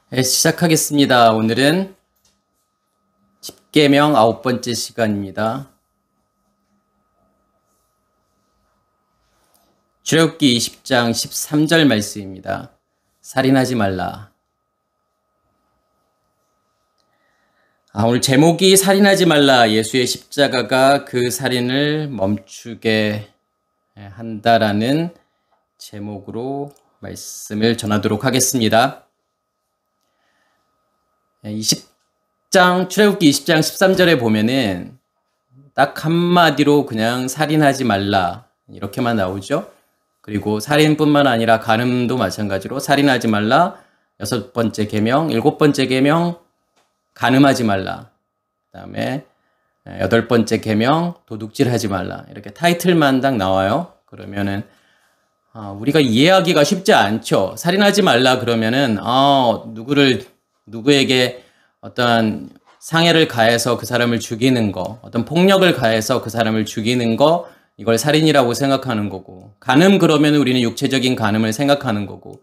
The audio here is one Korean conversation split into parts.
네, 시작하겠습니다. 오늘은 십계명 9번째 시간입니다. 출애굽기 20장 13절 말씀입니다. 살인하지 말라. 오늘 제목이 살인하지 말라. 예수의 십자가가 그 살인을 멈추게 한다라는 제목으로 말씀을 전하도록 하겠습니다. 출애굽기 20장 13절에 보면은 딱 한마디로 그냥 살인하지 말라 이렇게만 나오죠. 그리고 살인뿐만 아니라 간음도 마찬가지로 살인하지 말라, 6번째 계명, 7번째 계명 간음하지 말라, 그 다음에 8번째 계명 도둑질하지 말라, 이렇게 타이틀만 딱 나와요. 그러면은 우리가 이해하기가 쉽지 않죠. 살인하지 말라 그러면은 누구에게 어떤 상해를 가해서 그 사람을 죽이는 거, 어떤 폭력을 가해서 그 사람을 죽이는 거, 이걸 살인이라고 생각하는 거고, 간음 그러면 우리는 육체적인 간음을 생각하는 거고,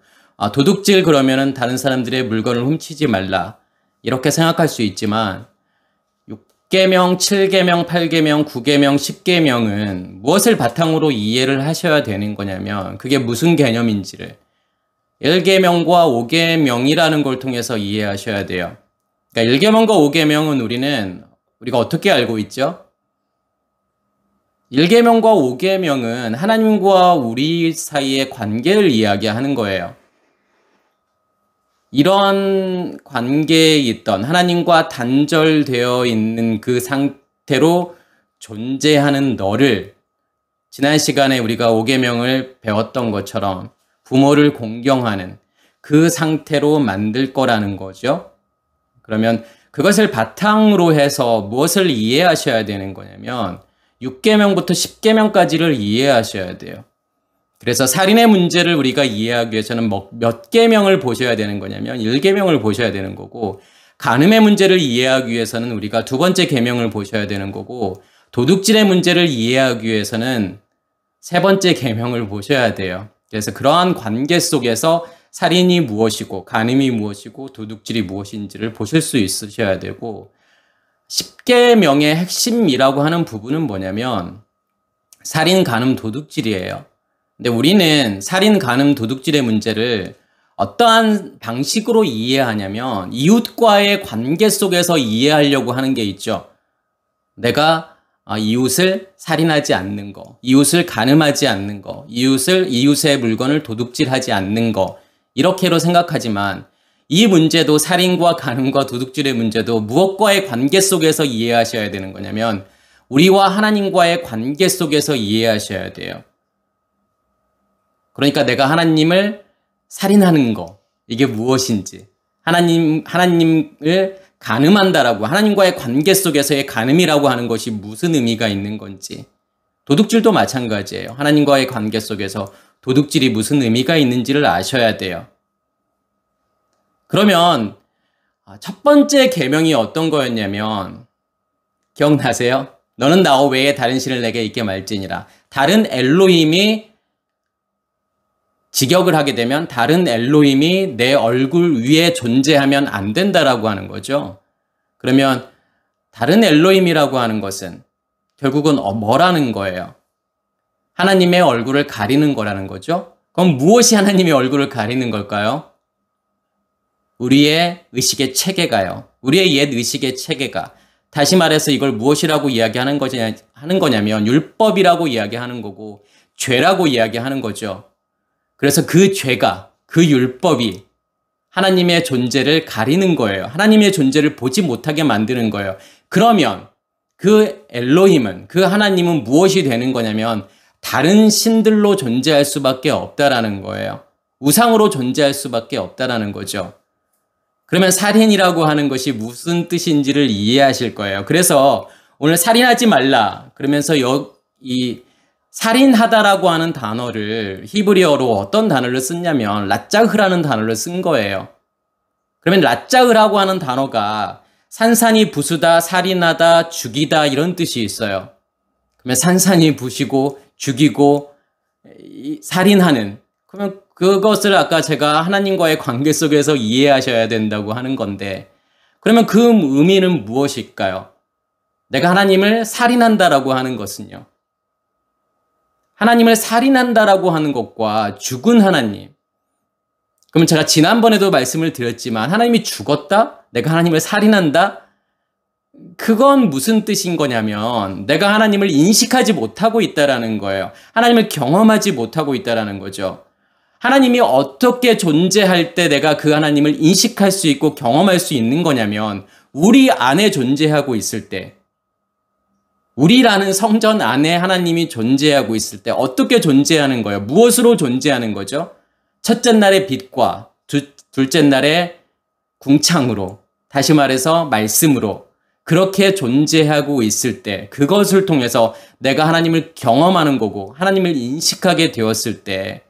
도둑질 그러면은 다른 사람들의 물건을 훔치지 말라 이렇게 생각할 수 있지만 6계명, 7계명, 8계명, 9계명, 10계명은 무엇을 바탕으로 이해를 하셔야 되는 거냐면 그게 무슨 개념인지를 1계명과 5계명이라는 걸 통해서 이해하셔야 돼요. 그러니까 1계명과 5계명은 우리가 어떻게 알고 있죠? 1계명과 5계명은 하나님과 우리 사이의 관계를 이야기하는 거예요. 이런 관계에 있던 하나님과 단절되어 있는 그 상태로 존재하는 너를 지난 시간에 우리가 5계명을 배웠던 것처럼 부모를 공경하는 그 상태로 만들 거라는 거죠. 그러면 그것을 바탕으로 해서 무엇을 이해하셔야 되는 거냐면 6계명부터 10계명까지를 이해하셔야 돼요. 그래서 살인의 문제를 우리가 이해하기 위해서는 몇 계명을 보셔야 되는 거냐면 1계명을 보셔야 되는 거고, 간음의 문제를 이해하기 위해서는 우리가 2번째 계명을 보셔야 되는 거고, 도둑질의 문제를 이해하기 위해서는 3번째 계명을 보셔야 돼요. 그래서 그러한 관계 속에서 살인이 무엇이고 간음이 무엇이고 도둑질이 무엇인지를 보실 수 있으셔야 되고, 10계명의 핵심이라고 하는 부분은 뭐냐면 살인, 간음, 도둑질이에요. 근데 우리는 살인, 간음, 도둑질의 문제를 어떠한 방식으로 이해하냐면 이웃과의 관계 속에서 이해하려고 하는 게 있죠. 내가 이웃을 살인하지 않는 거, 이웃을 간음하지 않는 거, 이웃의 물건을 도둑질하지 않는 거, 이렇게로 생각하지만 이 문제도 살인과 간음과 도둑질의 문제도 무엇과의 관계 속에서 이해하셔야 되는 거냐면 우리와 하나님과의 관계 속에서 이해하셔야 돼요. 그러니까 내가 하나님을 살인하는 거, 이게 무엇인지, 하나님을 간음한다라고, 하나님과의 관계 속에서의 간음이라고 하는 것이 무슨 의미가 있는 건지, 도둑질도 마찬가지예요. 하나님과의 관계 속에서 도둑질이 무슨 의미가 있는지를 아셔야 돼요. 그러면 첫 번째 계명이 어떤 거였냐면, 기억나세요? 너는 나 외에 다른 신을 내게 있게 말지니라. 다른 엘로힘이 직역을 하게 되면 다른 엘로힘이 내 얼굴 위에 존재하면 안 된다라고 하는 거죠. 그러면 다른 엘로힘이라고 하는 것은 결국은 뭐라는 거예요? 하나님의 얼굴을 가리는 거라는 거죠. 그럼 무엇이 하나님의 얼굴을 가리는 걸까요? 우리의 의식의 체계가요. 우리의 옛 의식의 체계가. 다시 말해서 이걸 무엇이라고 이야기하는 거냐면 율법이라고 이야기하는 거고 죄라고 이야기하는 거죠. 그래서 그 죄가, 그 율법이 하나님의 존재를 가리는 거예요. 하나님의 존재를 보지 못하게 만드는 거예요. 그러면 그 엘로힘은, 그 하나님은 무엇이 되는 거냐면 다른 신들로 존재할 수밖에 없다라는 거예요. 우상으로 존재할 수밖에 없다라는 거죠. 그러면 살인이라고 하는 것이 무슨 뜻인지를 이해하실 거예요. 그래서 오늘 살인하지 말라 그러면서 이 살인하다라고 하는 단어를 히브리어로 어떤 단어를 썼냐면 라짜흐라는 단어를 쓴 거예요. 그러면 라짜흐라고 하는 단어가 산산이 부수다, 살인하다, 죽이다 이런 뜻이 있어요. 그러면 산산이 부시고 죽이고 살인하는, 그러면 그것을 아까 제가 하나님과의 관계 속에서 이해하셔야 된다고 하는 건데, 그러면 그 의미는 무엇일까요? 내가 하나님을 살인한다라고 하는 것은요. 하나님을 살인한다라고 하는 것과 죽은 하나님. 그럼 제가 지난번에도 말씀을 드렸지만 하나님이 죽었다? 내가 하나님을 살인한다? 그건 무슨 뜻인 거냐면 내가 하나님을 인식하지 못하고 있다라는 거예요. 하나님을 경험하지 못하고 있다라는 거죠. 하나님이 어떻게 존재할 때 내가 그 하나님을 인식할 수 있고 경험할 수 있는 거냐면 우리 안에 존재하고 있을 때, 우리라는 성전 안에 하나님이 존재하고 있을 때 어떻게 존재하는 거예요? 무엇으로 존재하는 거죠? 첫째 날의 빛과 둘째 날의 궁창으로, 다시 말해서 말씀으로 그렇게 존재하고 있을 때, 그것을 통해서 내가 하나님을 경험하는 거고 하나님을 인식하게 되었을 때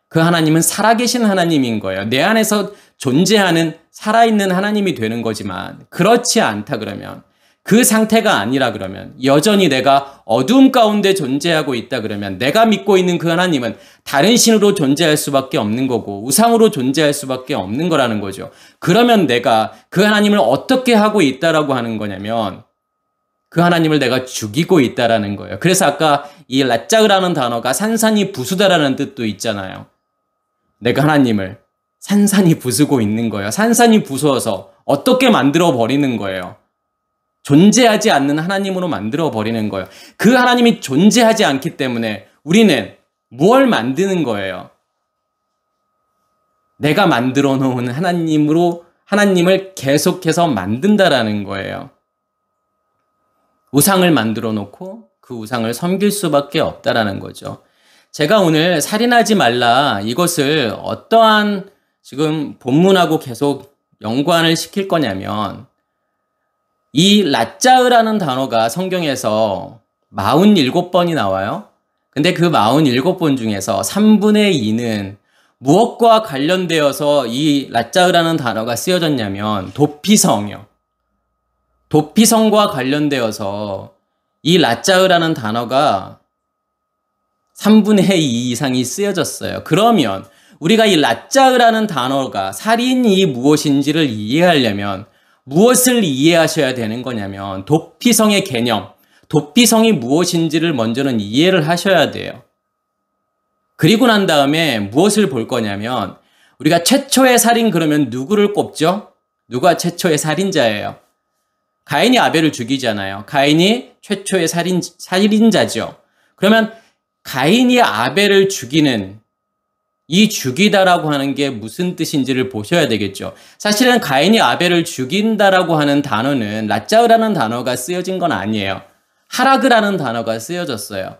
그 하나님은 살아계신 하나님인 거예요. 내 안에서 존재하는 살아있는 하나님이 되는 거지만, 그렇지 않다 그러면, 그 상태가 아니라 그러면, 여전히 내가 어두움 가운데 존재하고 있다 그러면 내가 믿고 있는 그 하나님은 다른 신으로 존재할 수밖에 없는 거고 우상으로 존재할 수밖에 없는 거라는 거죠. 그러면 내가 그 하나님을 어떻게 하고 있다라고 하는 거냐면 그 하나님을 내가 죽이고 있다라는 거예요. 그래서 아까 이 라짜으라는 단어가 산산이 부수다라는 뜻도 있잖아요. 내가 하나님을 산산이 부수고 있는 거예요. 산산이 부수어서 어떻게 만들어 버리는 거예요. 존재하지 않는 하나님으로 만들어 버리는 거예요. 그 하나님이 존재하지 않기 때문에 우리는 무엇을 만드는 거예요? 내가 만들어 놓은 하나님으로 하나님을 계속해서 만든다라는 거예요. 우상을 만들어 놓고 그 우상을 섬길 수밖에 없다라는 거죠. 제가 오늘 살인하지 말라 이것을 어떠한 지금 본문하고 계속 연관을 시킬 거냐면 이 라짜으라는 단어가 성경에서 47번이 나와요. 근데 그 47번 중에서 3분의 2는 무엇과 관련되어서 이 라짜으라는 단어가 쓰여졌냐면 도피성이요. 도피성과 관련되어서 이 라짜으라는 단어가 3분의 2 이상이 쓰여졌어요. 그러면 우리가 이 라짜으라는 단어가 살인이 무엇인지를 이해하려면 무엇을 이해하셔야 되는 거냐면 도피성의 개념, 도피성이 무엇인지를 먼저는 이해를 하셔야 돼요. 그리고 난 다음에 무엇을 볼 거냐면 우리가 최초의 살인 그러면 누구를 꼽죠? 누가 최초의 살인자예요? 가인이 아벨을 죽이잖아요. 가인이 최초의 살인자죠. 그러면 가인이 아벨을 죽이는 이 죽이다라고 하는 게 무슨 뜻인지를 보셔야 되겠죠. 사실은 가인이 아벨을 죽인다라고 하는 단어는 라짜으라는 단어가 쓰여진 건 아니에요. 하라그라는 단어가 쓰여졌어요.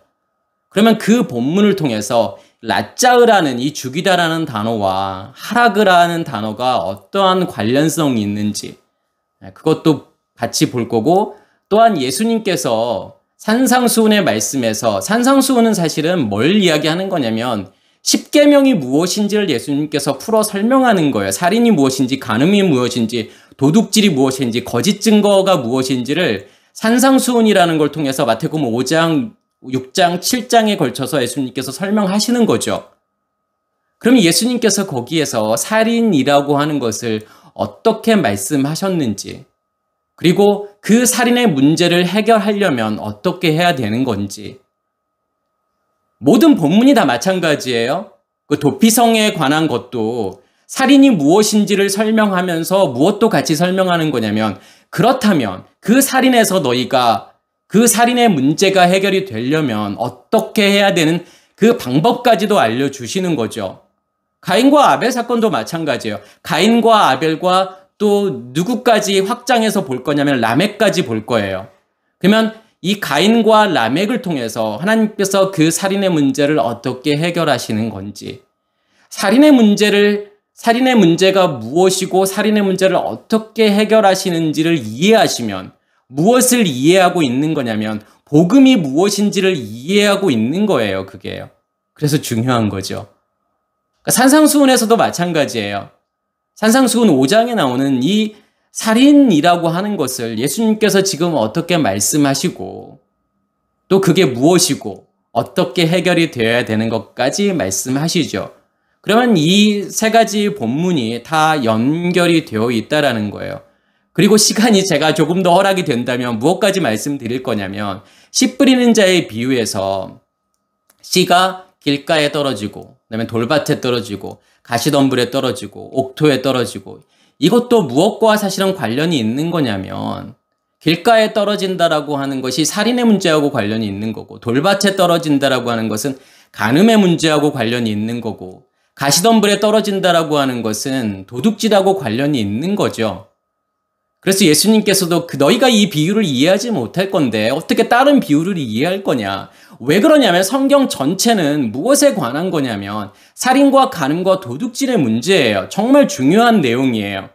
그러면 그 본문을 통해서 라짜으라는 이 죽이다라는 단어와 하라그라는 단어가 어떠한 관련성이 있는지 그것도 같이 볼 거고, 또한 예수님께서 산상수훈의 말씀에서, 산상수훈은 사실은 뭘 이야기하는 거냐면 십계명이 무엇인지를 예수님께서 풀어 설명하는 거예요. 살인이 무엇인지, 간음이 무엇인지, 도둑질이 무엇인지, 거짓 증거가 무엇인지를 산상수훈이라는 걸 통해서 마태복음 5장, 6장, 7장에 걸쳐서 예수님께서 설명하시는 거죠. 그럼 예수님께서 거기에서 살인이라고 하는 것을 어떻게 말씀하셨는지, 그리고 그 살인의 문제를 해결하려면 어떻게 해야 되는 건지, 모든 본문이 다 마찬가지예요. 그 도피성에 관한 것도 살인이 무엇인지를 설명하면서 무엇도 같이 설명하는 거냐면, 그렇다면 그 살인에서 너희가 그 살인의 문제가 해결이 되려면 어떻게 해야 되는 그 방법까지도 알려주시는 거죠. 가인과 아벨 사건도 마찬가지예요. 가인과 아벨과 또 누구까지 확장해서 볼 거냐면 라멕까지 볼 거예요. 그러면 이 가인과 라멕을 통해서 하나님께서 그 살인의 문제를 어떻게 해결하시는 건지, 살인의 문제가 무엇이고 살인의 문제를 어떻게 해결하시는지를 이해하시면 무엇을 이해하고 있는 거냐면 복음이 무엇인지를 이해하고 있는 거예요. 그게요. 그래서 중요한 거죠. 그러니까 산상수훈에서도 마찬가지예요. 산상수훈 5장에 나오는 이 살인이라고 하는 것을 예수님께서 지금 어떻게 말씀하시고 또 그게 무엇이고 어떻게 해결이 되어야 되는 것까지 말씀하시죠. 그러면 이 세 가지 본문이 다 연결이 되어 있다라는 거예요. 그리고 시간이 제가 조금 더 허락이 된다면 무엇까지 말씀드릴 거냐면 씨 뿌리는 자의 비유에서 씨가 길가에 떨어지고 그다음에 돌밭에 떨어지고 가시덤불에 떨어지고 옥토에 떨어지고 이것도 무엇과 사실은 관련이 있는 거냐면 길가에 떨어진다라고 하는 것이 살인의 문제하고 관련이 있는 거고 돌밭에 떨어진다라고 하는 것은 간음의 문제하고 관련이 있는 거고 가시덤불에 떨어진다라고 하는 것은 도둑질하고 관련이 있는 거죠. 그래서 예수님께서도 너희가 이 비유를 이해하지 못할 건데 어떻게 다른 비유를 이해할 거냐. 왜 그러냐면 성경 전체는 무엇에 관한 거냐면 살인과 간음과 도둑질의 문제예요. 정말 중요한 내용이에요.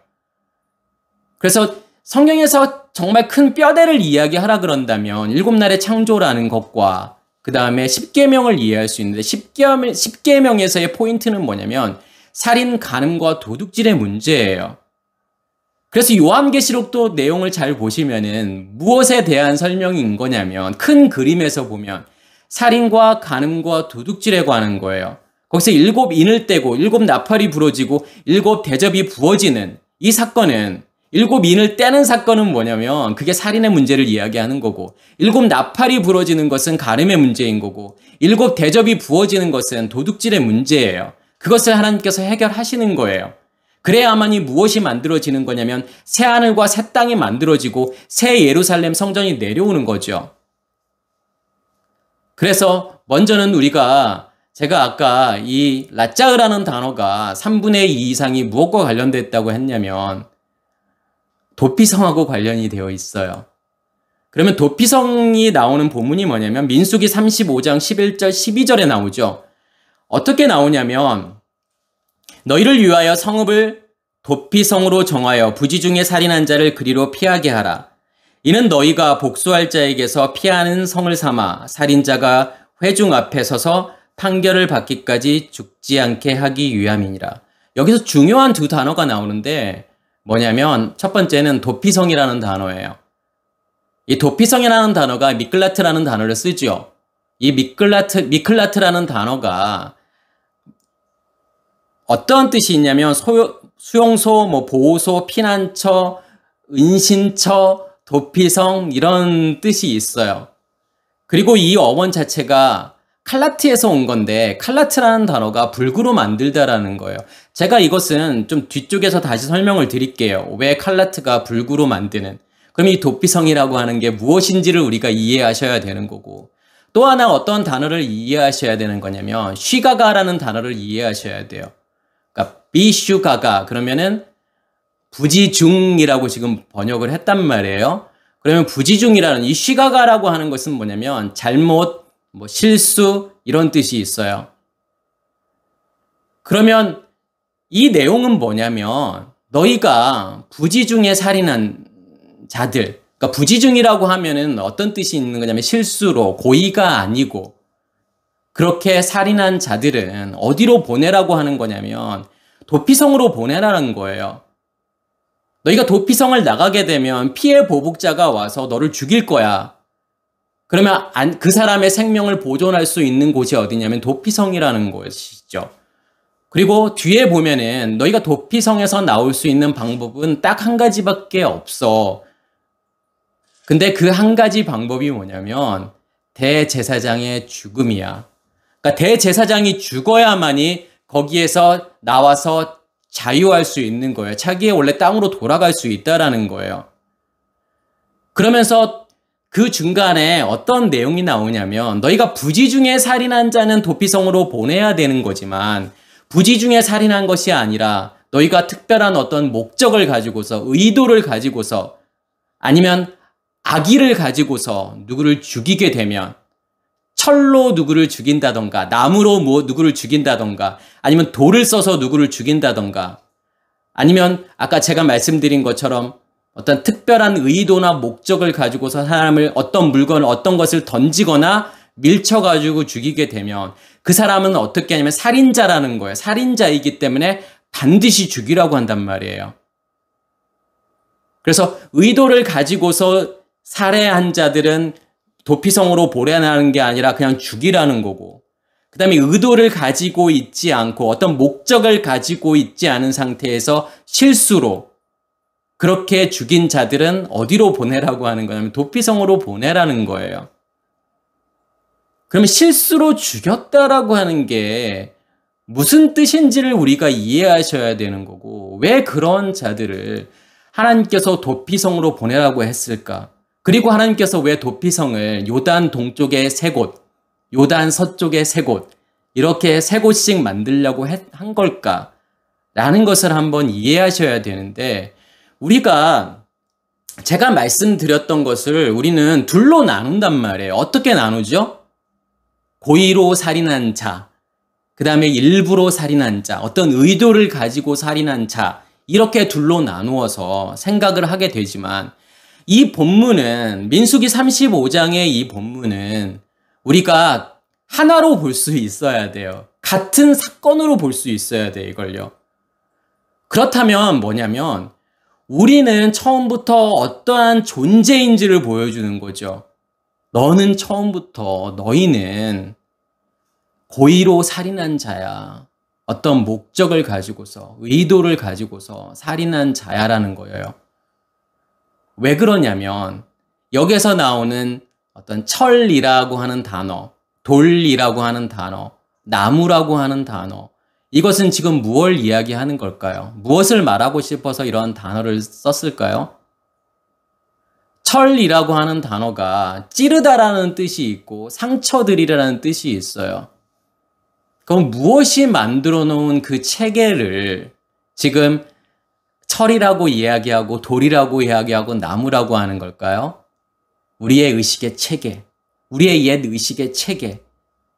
그래서 성경에서 정말 큰 뼈대를 이야기하라 그런다면 일곱 날의 창조라는 것과 그 다음에 십계명을 이해할 수 있는데 십계명에서의 포인트는 뭐냐면 살인, 간음과 도둑질의 문제예요. 그래서 요한계시록도 내용을 잘 보시면은 무엇에 대한 설명인 거냐면 큰 그림에서 보면 살인과 간음과 도둑질에 관한 거예요. 거기서 일곱 인을 떼고 일곱 나팔이 부러지고 일곱 대접이 부어지는 이 사건은 일곱 인을 떼는 사건은 뭐냐면 그게 살인의 문제를 이야기하는 거고 일곱 나팔이 부러지는 것은 간음의 문제인 거고 일곱 대접이 부어지는 것은 도둑질의 문제예요. 그것을 하나님께서 해결하시는 거예요. 그래야만이 무엇이 만들어지는 거냐면 새 하늘과 새 땅이 만들어지고 새 예루살렘 성전이 내려오는 거죠. 그래서 먼저는 제가 아까 이 라짜으라는 단어가 3분의 2 이상이 무엇과 관련됐다고 했냐면 도피성하고 관련이 되어 있어요. 그러면 도피성이 나오는 본문이 뭐냐면 민수기 35장 11절 12절에 나오죠. 어떻게 나오냐면 너희를 위하여 성읍을 도피성으로 정하여 부지 중에 살인한 자를 그리로 피하게 하라. 이는 너희가 복수할 자에게서 피하는 성을 삼아 살인자가 회중 앞에 서서 판결을 받기까지 죽지 않게 하기 위함이니라. 여기서 중요한 두 단어가 나오는데 뭐냐면 첫 번째는 도피성이라는 단어예요. 이 도피성이라는 단어가 미클라트라는 단어를 쓰죠. 이 미클라트라는 단어가 어떤 뜻이 있냐면 수용소, 보호소, 피난처, 은신처, 도피성 이런 뜻이 있어요. 그리고 이 어원 자체가 칼라트에서 온 건데 칼라트라는 단어가 불구로 만들다라는 거예요. 제가 이것은 좀 뒤쪽에서 다시 설명을 드릴게요. 왜 칼라트가 불구로 만드는. 그럼 이 도피성이라고 하는 게 무엇인지를 우리가 이해하셔야 되는 거고 또 하나 어떤 단어를 이해하셔야 되는 거냐면 쉬가가라는 단어를 이해하셔야 돼요. 그러니까 비슈가가 그러면은 부지중이라고 지금 번역을 했단 말이에요. 그러면 부지중이라는 이 쉬가가라고 하는 것은 뭐냐면 잘못, 실수 이런 뜻이 있어요. 그러면 이 내용은 뭐냐면 너희가 부지중에 살인한 자들, 그러니까 부지중이라고 하면은 어떤 뜻이 있는 거냐면 실수로 고의가 아니고 그렇게 살인한 자들은 어디로 보내라고 하는 거냐면 도피성으로 보내라는 거예요. 너희가 도피성을 나가게 되면 피해 보복자가 와서 너를 죽일 거야. 그러면 그 사람의 생명을 보존할 수 있는 곳이 어디냐면 도피성이라는 것이죠. 그리고 뒤에 보면은 너희가 도피성에서 나올 수 있는 방법은 딱 한 가지밖에 없어. 근데 그 한 가지 방법이 뭐냐면 대제사장의 죽음이야. 그러니까 대제사장이 죽어야만이 거기에서 나와서 자유할 수 있는 거예요. 자기의 원래 땅으로 돌아갈 수 있다라는 거예요. 그러면서 그 중간에 어떤 내용이 나오냐면 너희가 부지 중에 살인한 자는 도피성으로 보내야 되는 거지만 부지 중에 살인한 것이 아니라 너희가 특별한 어떤 목적을 가지고서 의도를 가지고서 아니면 악의를 가지고서 누구를 죽이게 되면 철로 누구를 죽인다던가 나무로 누구를 죽인다던가 아니면 돌을 써서 누구를 죽인다던가 아니면 아까 제가 말씀드린 것처럼 어떤 특별한 의도나 목적을 가지고서 사람을 어떤 물건을 어떤 것을 던지거나 밀쳐가지고 죽이게 되면 그 사람은 어떻게 하냐면 살인자라는 거예요. 살인자이기 때문에 반드시 죽이라고 한단 말이에요. 그래서 의도를 가지고서 살해한 자들은 도피성으로 보내라는 게 아니라 그냥 죽이라는 거고 그 다음에 의도를 가지고 있지 않고 어떤 목적을 가지고 있지 않은 상태에서 실수로 그렇게 죽인 자들은 어디로 보내라고 하는 거냐면 도피성으로 보내라는 거예요. 그러면 실수로 죽였다라고 하는 게 무슨 뜻인지를 우리가 이해하셔야 되는 거고, 왜 그런 자들을 하나님께서 도피성으로 보내라고 했을까? 그리고 하나님께서 왜 도피성을 요단 동쪽에 세 곳, 요단 서쪽에 세 곳, 이렇게 세 곳씩 만들려고 한 걸까? 라는 것을 한번 이해하셔야 되는데, 제가 말씀드렸던 것을 우리는 둘로 나눈단 말이에요. 어떻게 나누죠? 고의로 살인한 자, 그 다음에 일부러 살인한 자, 어떤 의도를 가지고 살인한 자, 이렇게 둘로 나누어서 생각을 하게 되지만, 이 본문은, 민수기 35장의 이 본문은 우리가 하나로 볼 수 있어야 돼요. 같은 사건으로 볼 수 있어야 돼요, 이걸요. 그렇다면 뭐냐면, 우리는 처음부터 어떠한 존재인지를 보여주는 거죠. 너는 처음부터 너희는 고의로 살인한 자야. 어떤 목적을 가지고서, 의도를 가지고서 살인한 자야라는 거예요. 왜 그러냐면 여기서 나오는 어떤 철이라고 하는 단어, 돌이라고 하는 단어, 나무라고 하는 단어, 이것은 지금 무엇을 이야기하는 걸까요? 무엇을 말하고 싶어서 이런 단어를 썼을까요? 철이라고 하는 단어가 찌르다라는 뜻이 있고 상처들이라는 뜻이 있어요. 그럼 무엇이 만들어 놓은 그 체계를 지금 철이라고 이야기하고 돌이라고 이야기하고 나무라고 하는 걸까요? 우리의 의식의 체계, 우리의 옛 의식의 체계,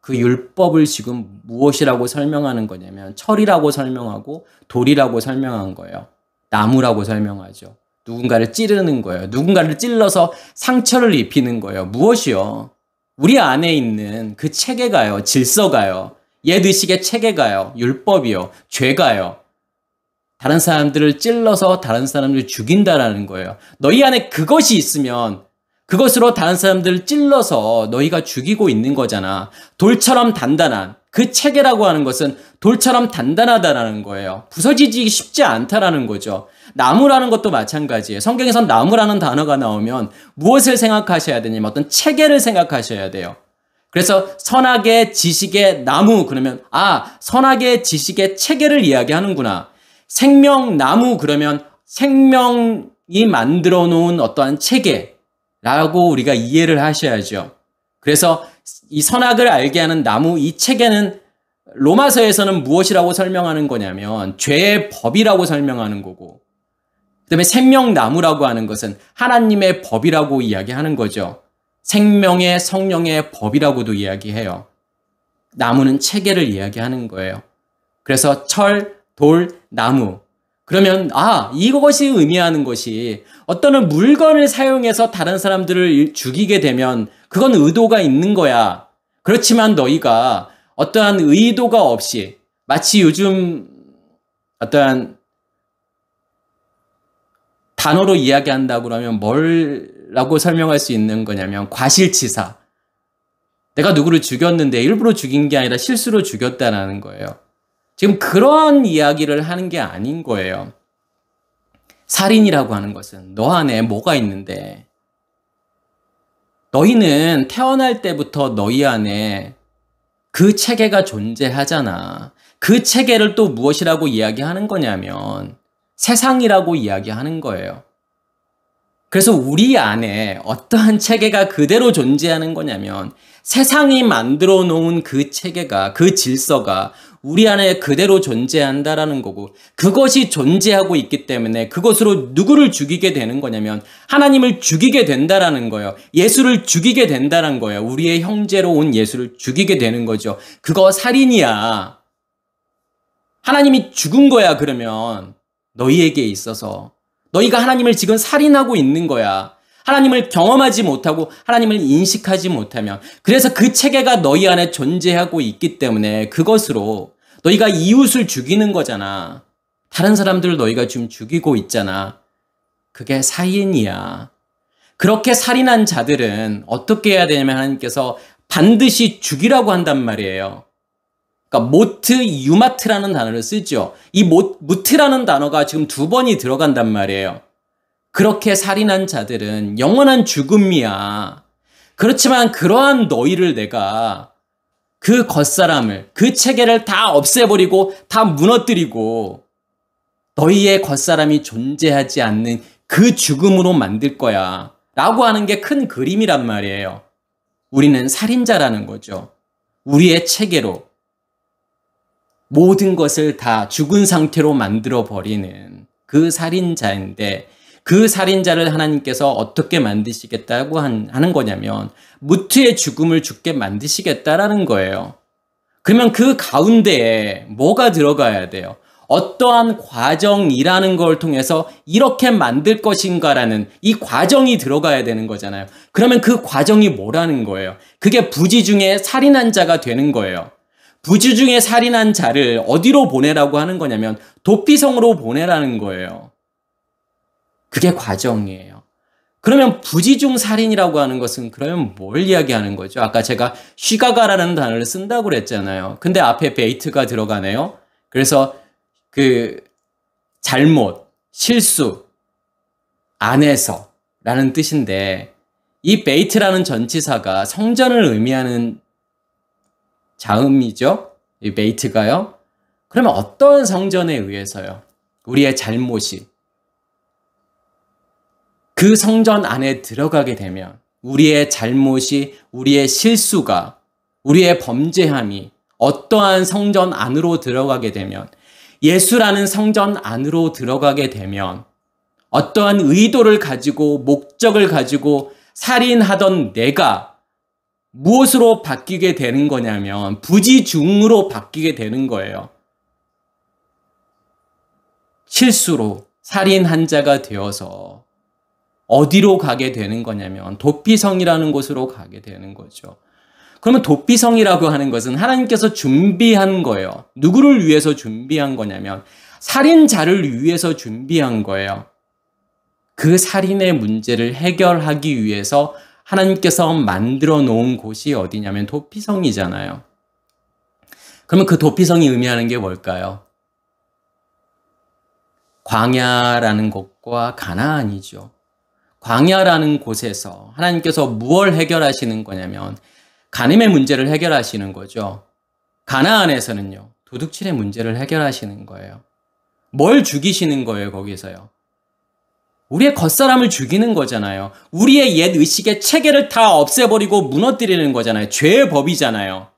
그 율법을 지금 무엇이라고 설명하는 거냐면 철이라고 설명하고 돌이라고 설명한 거예요. 나무라고 설명하죠. 누군가를 찌르는 거예요. 누군가를 찔러서 상처를 입히는 거예요. 무엇이요? 우리 안에 있는 그 체계가요. 질서가요. 옛 의식의 체계가요. 율법이요. 죄가요. 다른 사람들을 찔러서 다른 사람들을 죽인다라는 거예요. 너희 안에 그것이 있으면 그것으로 다른 사람들을 찔러서 너희가 죽이고 있는 거잖아. 돌처럼 단단한 그 체계라고 하는 것은 돌처럼 단단하다라는 거예요. 부서지기 쉽지 않다라는 거죠. 나무라는 것도 마찬가지예요. 성경에선 나무라는 단어가 나오면 무엇을 생각하셔야 되냐면 어떤 체계를 생각하셔야 돼요. 그래서 선악의 지식의 나무 그러면 선악의 지식의 체계를 이야기하는구나. 생명나무 그러면 생명이 만들어 놓은 어떠한 체계라고 우리가 이해를 하셔야죠. 그래서 이 선악을 알게 하는 나무 이 체계는 로마서에서는 무엇이라고 설명하는 거냐면 죄의 법이라고 설명하는 거고, 그 다음에 생명나무라고 하는 것은 하나님의 법이라고 이야기하는 거죠. 생명의 성령의 법이라고도 이야기해요. 나무는 체계를 이야기하는 거예요. 그래서 철, 돌, 나무. 그러면 이것이 의미하는 것이 어떤 물건을 사용해서 다른 사람들을 죽이게 되면 그건 의도가 있는 거야. 그렇지만 너희가 어떠한 의도가 없이 마치 요즘 어떠한 단어로 이야기한다고 그러면 뭐라고 설명할 수 있는 거냐면 과실치사. 내가 누구를 죽였는데 일부러 죽인 게 아니라 실수로 죽였다라는 거예요. 지금 그런 이야기를 하는 게 아닌 거예요. 살인이라고 하는 것은 너 안에 뭐가 있는데 너희는 태어날 때부터 너희 안에 그 체계가 존재하잖아. 그 체계를 또 무엇이라고 이야기하는 거냐면 세상이라고 이야기하는 거예요. 그래서 우리 안에 어떠한 체계가 그대로 존재하는 거냐면 세상이 만들어 놓은 그 체계가, 그 질서가 우리 안에 그대로 존재한다라는 거고, 그것이 존재하고 있기 때문에 그것으로 누구를 죽이게 되는 거냐면 하나님을 죽이게 된다라는 거예요. 예수를 죽이게 된다는 거예요. 우리의 형제로 온 예수를 죽이게 되는 거죠. 그거 살인이야. 하나님이 죽은 거야. 그러면 너희에게 있어서 너희가 하나님을 지금 살인하고 있는 거야. 하나님을 경험하지 못하고 하나님을 인식하지 못하면, 그래서 그 체계가 너희 안에 존재하고 있기 때문에 그것으로 너희가 이웃을 죽이는 거잖아. 다른 사람들을 너희가 지금 죽이고 있잖아. 그게 살인이야. 그렇게 살인한 자들은 어떻게 해야 되냐면 하나님께서 반드시 죽이라고 한단 말이에요. 그러니까 모트, 유마트라는 단어를 쓰죠. 이 무트라는 단어가 지금 2번이 들어간단 말이에요. 그렇게 살인한 자들은 영원한 죽음이야. 그렇지만 그러한 너희를 내가 그 겉사람을, 그 체계를 다 없애버리고 다 무너뜨리고 너희의 겉사람이 존재하지 않는 그 죽음으로 만들 거야. 라고 하는 게 큰 그림이란 말이에요. 우리는 살인자라는 거죠. 우리의 체계로 모든 것을 다 죽은 상태로 만들어버리는 그 살인자인데 그 살인자를 하나님께서 어떻게 만드시겠다고 하는 거냐면 무트의 죽음을 죽게 만드시겠다라는 거예요. 그러면 그 가운데에 뭐가 들어가야 돼요? 어떠한 과정이라는 걸 통해서 이렇게 만들 것인가라는 이 과정이 들어가야 되는 거잖아요. 그러면 그 과정이 뭐라는 거예요? 그게 부지 중에 살인한 자가 되는 거예요. 부지 중에 살인한 자를 어디로 보내라고 하는 거냐면 도피성으로 보내라는 거예요. 그게 과정이에요. 그러면 부지중 살인이라고 하는 것은 그러면 뭘 이야기하는 거죠? 아까 제가 쉬가가라는 단어를 쓴다고 그랬잖아요. 근데 앞에 베이트가 들어가네요. 그래서 그 잘못, 실수, 안에서 라는 뜻인데 이 베이트라는 전치사가 성전을 의미하는 자음이죠. 이 베이트가요. 그러면 어떤 성전에 의해서요? 우리의 잘못이 그 성전 안에 들어가게 되면 우리의 잘못이, 우리의 실수가, 우리의 범죄함이 어떠한 성전 안으로 들어가게 되면 예수라는 성전 안으로 들어가게 되면 어떠한 의도를 가지고 목적을 가지고 살인하던 내가 무엇으로 바뀌게 되는 거냐면 부지중으로 바뀌게 되는 거예요. 실수로 살인한 자가 되어서 어디로 가게 되는 거냐면 도피성이라는 곳으로 가게 되는 거죠. 그러면 도피성이라고 하는 것은 하나님께서 준비한 거예요. 누구를 위해서 준비한 거냐면 살인자를 위해서 준비한 거예요. 그 살인의 문제를 해결하기 위해서 하나님께서 만들어 놓은 곳이 어디냐면 도피성이잖아요. 그러면 그 도피성이 의미하는 게 뭘까요? 광야라는 곳과 가나안이죠. 광야라는 곳에서 하나님께서 무엇을 해결하시는 거냐면 간음의 문제를 해결하시는 거죠. 가나안에서는요, 도둑질의 문제를 해결하시는 거예요. 뭘 죽이시는 거예요, 거기서요? 우리의 겉사람을 죽이는 거잖아요. 우리의 옛 의식의 체계를 다 없애버리고 무너뜨리는 거잖아요. 죄의 법이잖아요.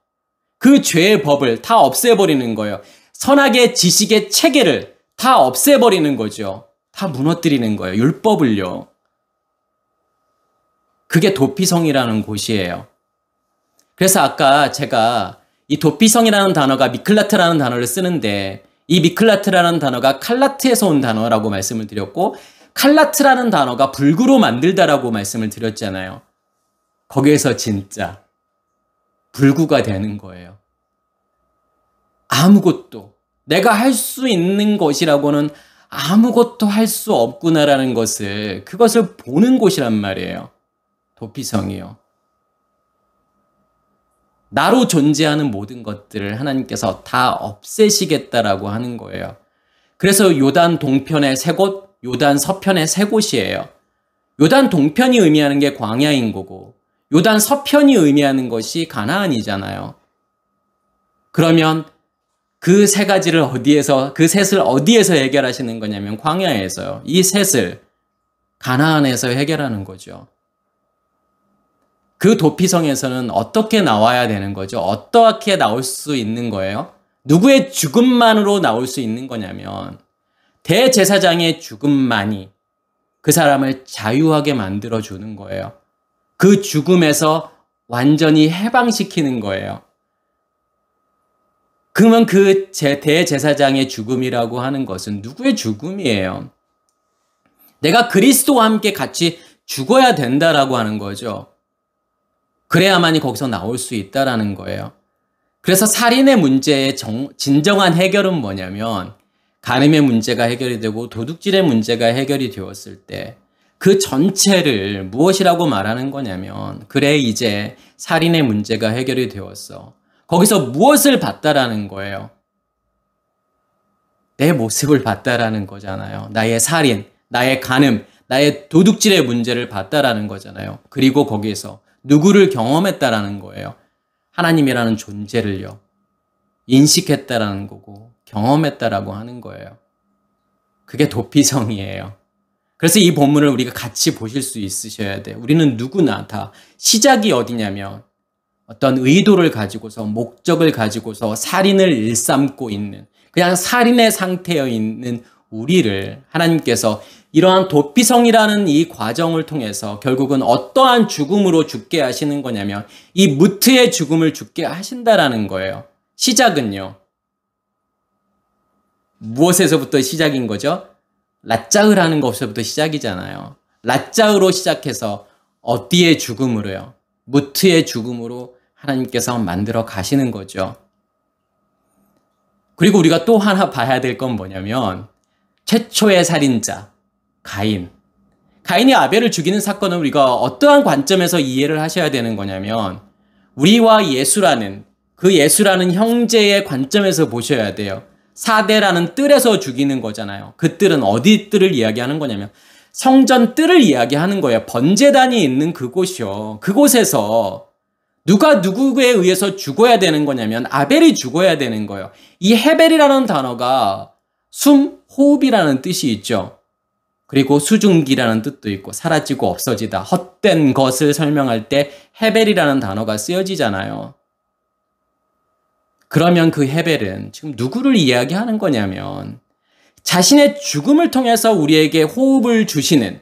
그 죄의 법을 다 없애버리는 거예요. 선악의 지식의 체계를 다 없애버리는 거죠. 다 무너뜨리는 거예요. 율법을요. 그게 도피성이라는 곳이에요. 그래서 아까 제가 이 도피성이라는 단어가 미클라트라는 단어를 쓰는데 이 미클라트라는 단어가 칼라트에서 온 단어라고 말씀을 드렸고 칼라트라는 단어가 불구로 만들다라고 말씀을 드렸잖아요. 거기에서 진짜 불구가 되는 거예요. 아무것도 내가 할 수 있는 것이라고는 아무것도 할 수 없구나라는 것을 그것을 보는 곳이란 말이에요. 도피성이요. 나로 존재하는 모든 것들을 하나님께서 다 없애시겠다라고 하는 거예요. 그래서 요단 동편의 세 곳, 요단 서편의 세 곳이에요. 요단 동편이 의미하는 게 광야인 거고 요단 서편이 의미하는 것이 가나안이잖아요. 그러면 그 세 가지를 어디에서, 그 셋을 어디에서 해결하시는 거냐면 광야에서요. 이 셋을 가나안에서 해결하는 거죠. 그 도피성에서는 어떻게 나와야 되는 거죠? 어떻게 나올 수 있는 거예요? 누구의 죽음만으로 나올 수 있는 거냐면 대제사장의 죽음만이 그 사람을 자유하게 만들어주는 거예요. 그 죽음에서 완전히 해방시키는 거예요. 그러면 그 대제사장의 죽음이라고 하는 것은 누구의 죽음이에요? 내가 그리스도와 함께 같이 죽어야 된다라고 하는 거죠. 그래야만이 거기서 나올 수 있다라는 거예요. 그래서 살인의 문제의 진정한 해결은 뭐냐면 간음의 문제가 해결이 되고 도둑질의 문제가 해결이 되었을 때 그 전체를 무엇이라고 말하는 거냐면 그래 이제 살인의 문제가 해결이 되었어. 거기서 무엇을 봤다라는 거예요? 내 모습을 봤다라는 거잖아요. 나의 살인, 나의 간음, 나의 도둑질의 문제를 봤다라는 거잖아요. 그리고 거기에서 누구를 경험했다라는 거예요. 하나님이라는 존재를요. 인식했다라는 거고 경험했다라고 하는 거예요. 그게 도피성이에요. 그래서 이 본문을 우리가 같이 보실 수 있으셔야 돼요. 우리는 누구나 다 시작이 어디냐면 어떤 의도를 가지고서 목적을 가지고서 살인을 일삼고 있는 그냥 살인의 상태에 있는 우리를 하나님께서 이러한 도피성이라는 이 과정을 통해서 결국은 어떠한 죽음으로 죽게 하시는 거냐면 이 무트의 죽음을 죽게 하신다라는 거예요. 시작은요. 무엇에서부터 시작인 거죠? 라짜으라는 것부터 시작이잖아요. 라짜으로 시작해서 어디의 죽음으로요? 무트의 죽음으로 하나님께서 만들어 가시는 거죠. 그리고 우리가 또 하나 봐야 될 건 뭐냐면 최초의 살인자 가인. 가인이 아벨을 죽이는 사건은 우리가 어떠한 관점에서 이해를 하셔야 되는 거냐면 우리와 예수라는 그 예수라는 형제의 관점에서 보셔야 돼요. 사대라는 뜰에서 죽이는 거잖아요. 그 뜰은 어디 뜰을 이야기하는 거냐면 성전 뜰을 이야기하는 거예요. 번제단이 있는 그곳이요. 그곳에서 누가 누구에 의해서 죽어야 되는 거냐면 아벨이 죽어야 되는 거예요. 이 헤벨이라는 단어가 숨, 호흡이라는 뜻이 있죠. 그리고 수증기라는 뜻도 있고 사라지고 없어지다, 헛된 것을 설명할 때 헤벨이라는 단어가 쓰여지잖아요. 그러면 그 헤벨은 지금 누구를 이야기하는 거냐면 자신의 죽음을 통해서 우리에게 호흡을 주시는,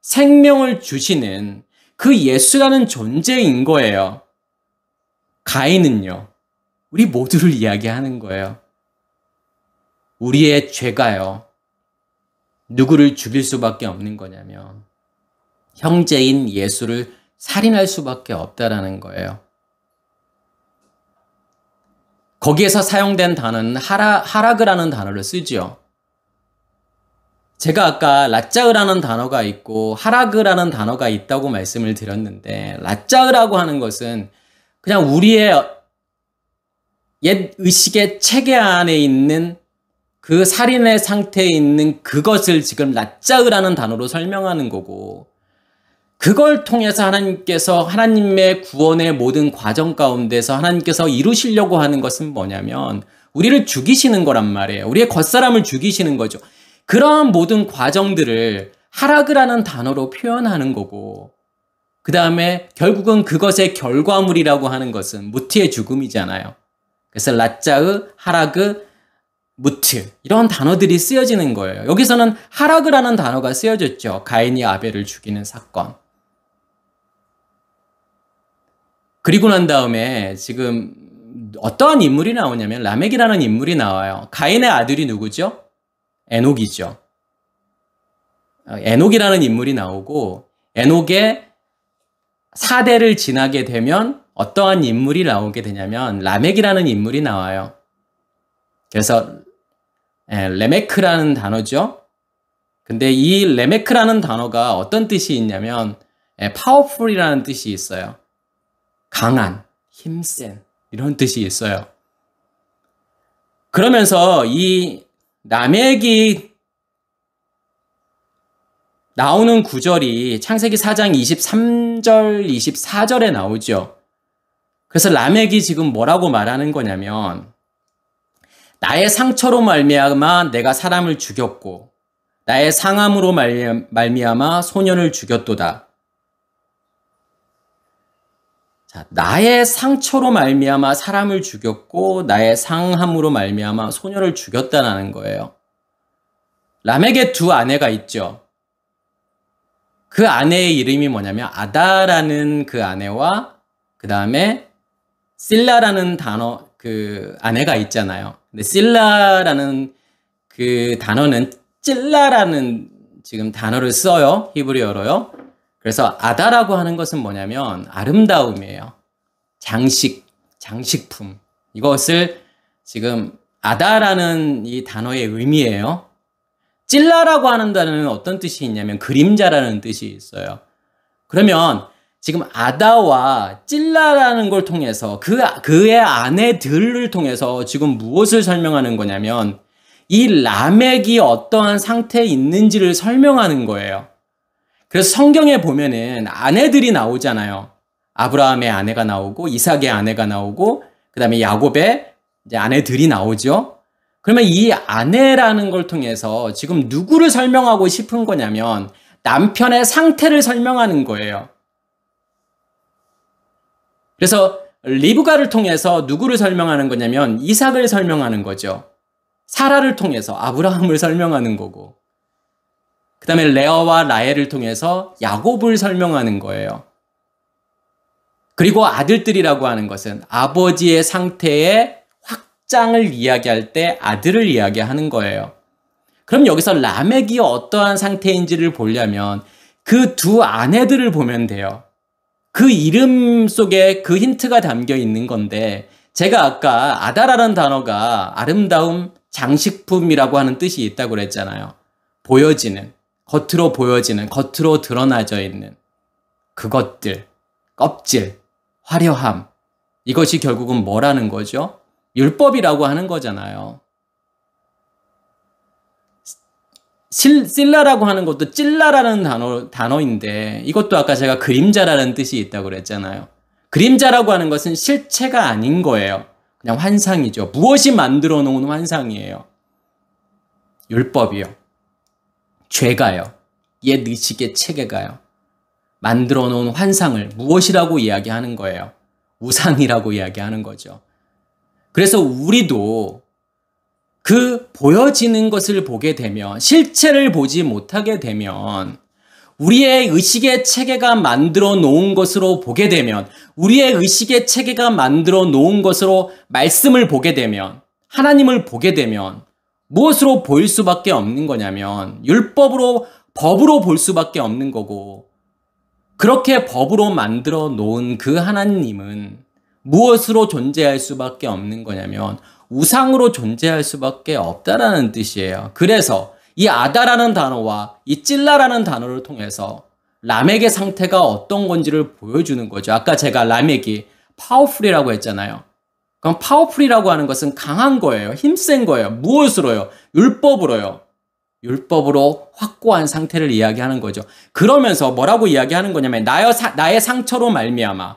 생명을 주시는 그 예수라는 존재인 거예요. 가인은요, 우리 모두를 이야기하는 거예요. 우리의 죄가요, 누구를 죽일 수밖에 없는 거냐면 형제인 예수를 살인할 수밖에 없다라는 거예요. 거기에서 사용된 단어는 하라그라는 단어를 쓰지요. 제가 아까 라짜으라는 단어가 있고 하라그라는 단어가 있다고 말씀을 드렸는데 라짜으라고 하는 것은 그냥 우리의 옛 의식의 체계 안에 있는 그 살인의 상태에 있는 그것을 지금 라짜으라는 단어로 설명하는 거고 그걸 통해서 하나님께서 하나님의 구원의 모든 과정 가운데서 하나님께서 이루시려고 하는 것은 뭐냐면 우리를 죽이시는 거란 말이에요. 우리의 겉사람을 죽이시는 거죠. 그러한 모든 과정들을 하라그라는 단어로 표현하는 거고 그 다음에 결국은 그것의 결과물이라고 하는 것은 무트의 죽음이잖아요. 그래서 라짜으, 하라그, 무트 이런 단어들이 쓰여지는 거예요. 여기서는 하라그라는 단어가 쓰여졌죠. 가인이 아벨을 죽이는 사건. 그리고 난 다음에 지금 어떠한 인물이 나오냐면 라멕이라는 인물이 나와요. 가인의 아들이 누구죠? 에녹이죠. 에녹이라는 인물이 나오고 에녹의 4대를 지나게 되면 어떠한 인물이 나오게 되냐면 라멕이라는 인물이 나와요. 그래서 레메크라는 단어죠. 근데 이 레메크라는 단어가 어떤 뜻이 있냐면 powerful이라는 뜻이 있어요. 강한, 힘센 이런 뜻이 있어요. 그러면서 이 라멕이 나오는 구절이 창세기 4장 23절, 24절에 나오죠. 그래서 라멕이 지금 뭐라고 말하는 거냐면 나의 상처로 말미암아 내가 사람을 죽였고 나의 상함으로 말미암아 소년을 죽였도다. 자, 나의 상처로 말미암아 사람을 죽였고 나의 상함으로 말미암아 소년을 죽였다는 거예요. 라멕의 두 아내가 있죠. 그 아내의 이름이 뭐냐면 아다라는 그 아내와 그 다음에 실라라는 단어 그 아내가 있잖아요. 근데 실라라는 그 단어는 찔라라는 지금 단어를 써요. 히브리어로요. 그래서 아다라고 하는 것은 뭐냐면 아름다움이에요. 장식품. 이것을 지금 아다라는 이 단어의 의미예요. 찔라라고 하는 단어는 어떤 뜻이 있냐면 그림자라는 뜻이 있어요. 그러면 지금 아다와 찔라라는 걸 통해서 그의 아내들을 통해서 지금 무엇을 설명하는 거냐면 이 라멕이 어떠한 상태에 있는지를 설명하는 거예요. 그래서 성경에 보면은 아내들이 나오잖아요. 아브라함의 아내가 나오고 이삭의 아내가 나오고 그다음에 야곱의 이제 아내들이 나오죠. 그러면 이 아내라는 걸 통해서 지금 누구를 설명하고 싶은 거냐면 남편의 상태를 설명하는 거예요. 그래서 리브가를 통해서 누구를 설명하는 거냐면 이삭을 설명하는 거죠. 사라를 통해서 아브라함을 설명하는 거고 그 다음에 레아와 라헬을 통해서 야곱을 설명하는 거예요. 그리고 아들들이라고 하는 것은 아버지의 상태의 확장을 이야기할 때 아들을 이야기하는 거예요. 그럼 여기서 라멕이 어떠한 상태인지를 보려면 그 두 아내들을 보면 돼요. 그 이름 속에 그 힌트가 담겨 있는 건데 제가 아까 아다라는 단어가 아름다움, 장식품이라고 하는 뜻이 있다고 그랬잖아요. 보여지는, 겉으로 보여지는, 겉으로 드러나져 있는 그것들, 껍질, 화려함. 이것이 결국은 뭐라는 거죠? 율법이라고 하는 거잖아요. 실라라고 하는 것도 찔라라는 단어인데 이것도 아까 제가 그림자라는 뜻이 있다고 그랬잖아요. 그림자라고 하는 것은 실체가 아닌 거예요. 그냥 환상이죠. 무엇이 만들어 놓은 환상이에요. 율법이요. 죄가요. 옛 의식의 체계가요. 만들어 놓은 환상을 무엇이라고 이야기하는 거예요. 우상이라고 이야기하는 거죠. 그래서 우리도 그 보여지는 것을 보게 되면 실체를 보지 못하게 되면 우리의 의식의 체계가 만들어 놓은 것으로 보게 되면 우리의 의식의 체계가 만들어 놓은 것으로 말씀을 보게 되면 하나님을 보게 되면 무엇으로 보일 수밖에 없는 거냐면 율법으로 법으로 볼 수밖에 없는 거고 그렇게 법으로 만들어 놓은 그 하나님은 무엇으로 존재할 수밖에 없는 거냐면 우상으로 존재할 수밖에 없다라는 뜻이에요. 그래서 이 아다라는 단어와 이 찔라라는 단어를 통해서 라멕의 상태가 어떤 건지를 보여주는 거죠. 아까 제가 라멕이 파워풀이라고 했잖아요. 그럼 파워풀이라고 하는 것은 강한 거예요. 힘센 거예요. 무엇으로요? 율법으로요. 율법으로 확고한 상태를 이야기하는 거죠. 그러면서 뭐라고 이야기하는 거냐면 나의 상처로 말미암아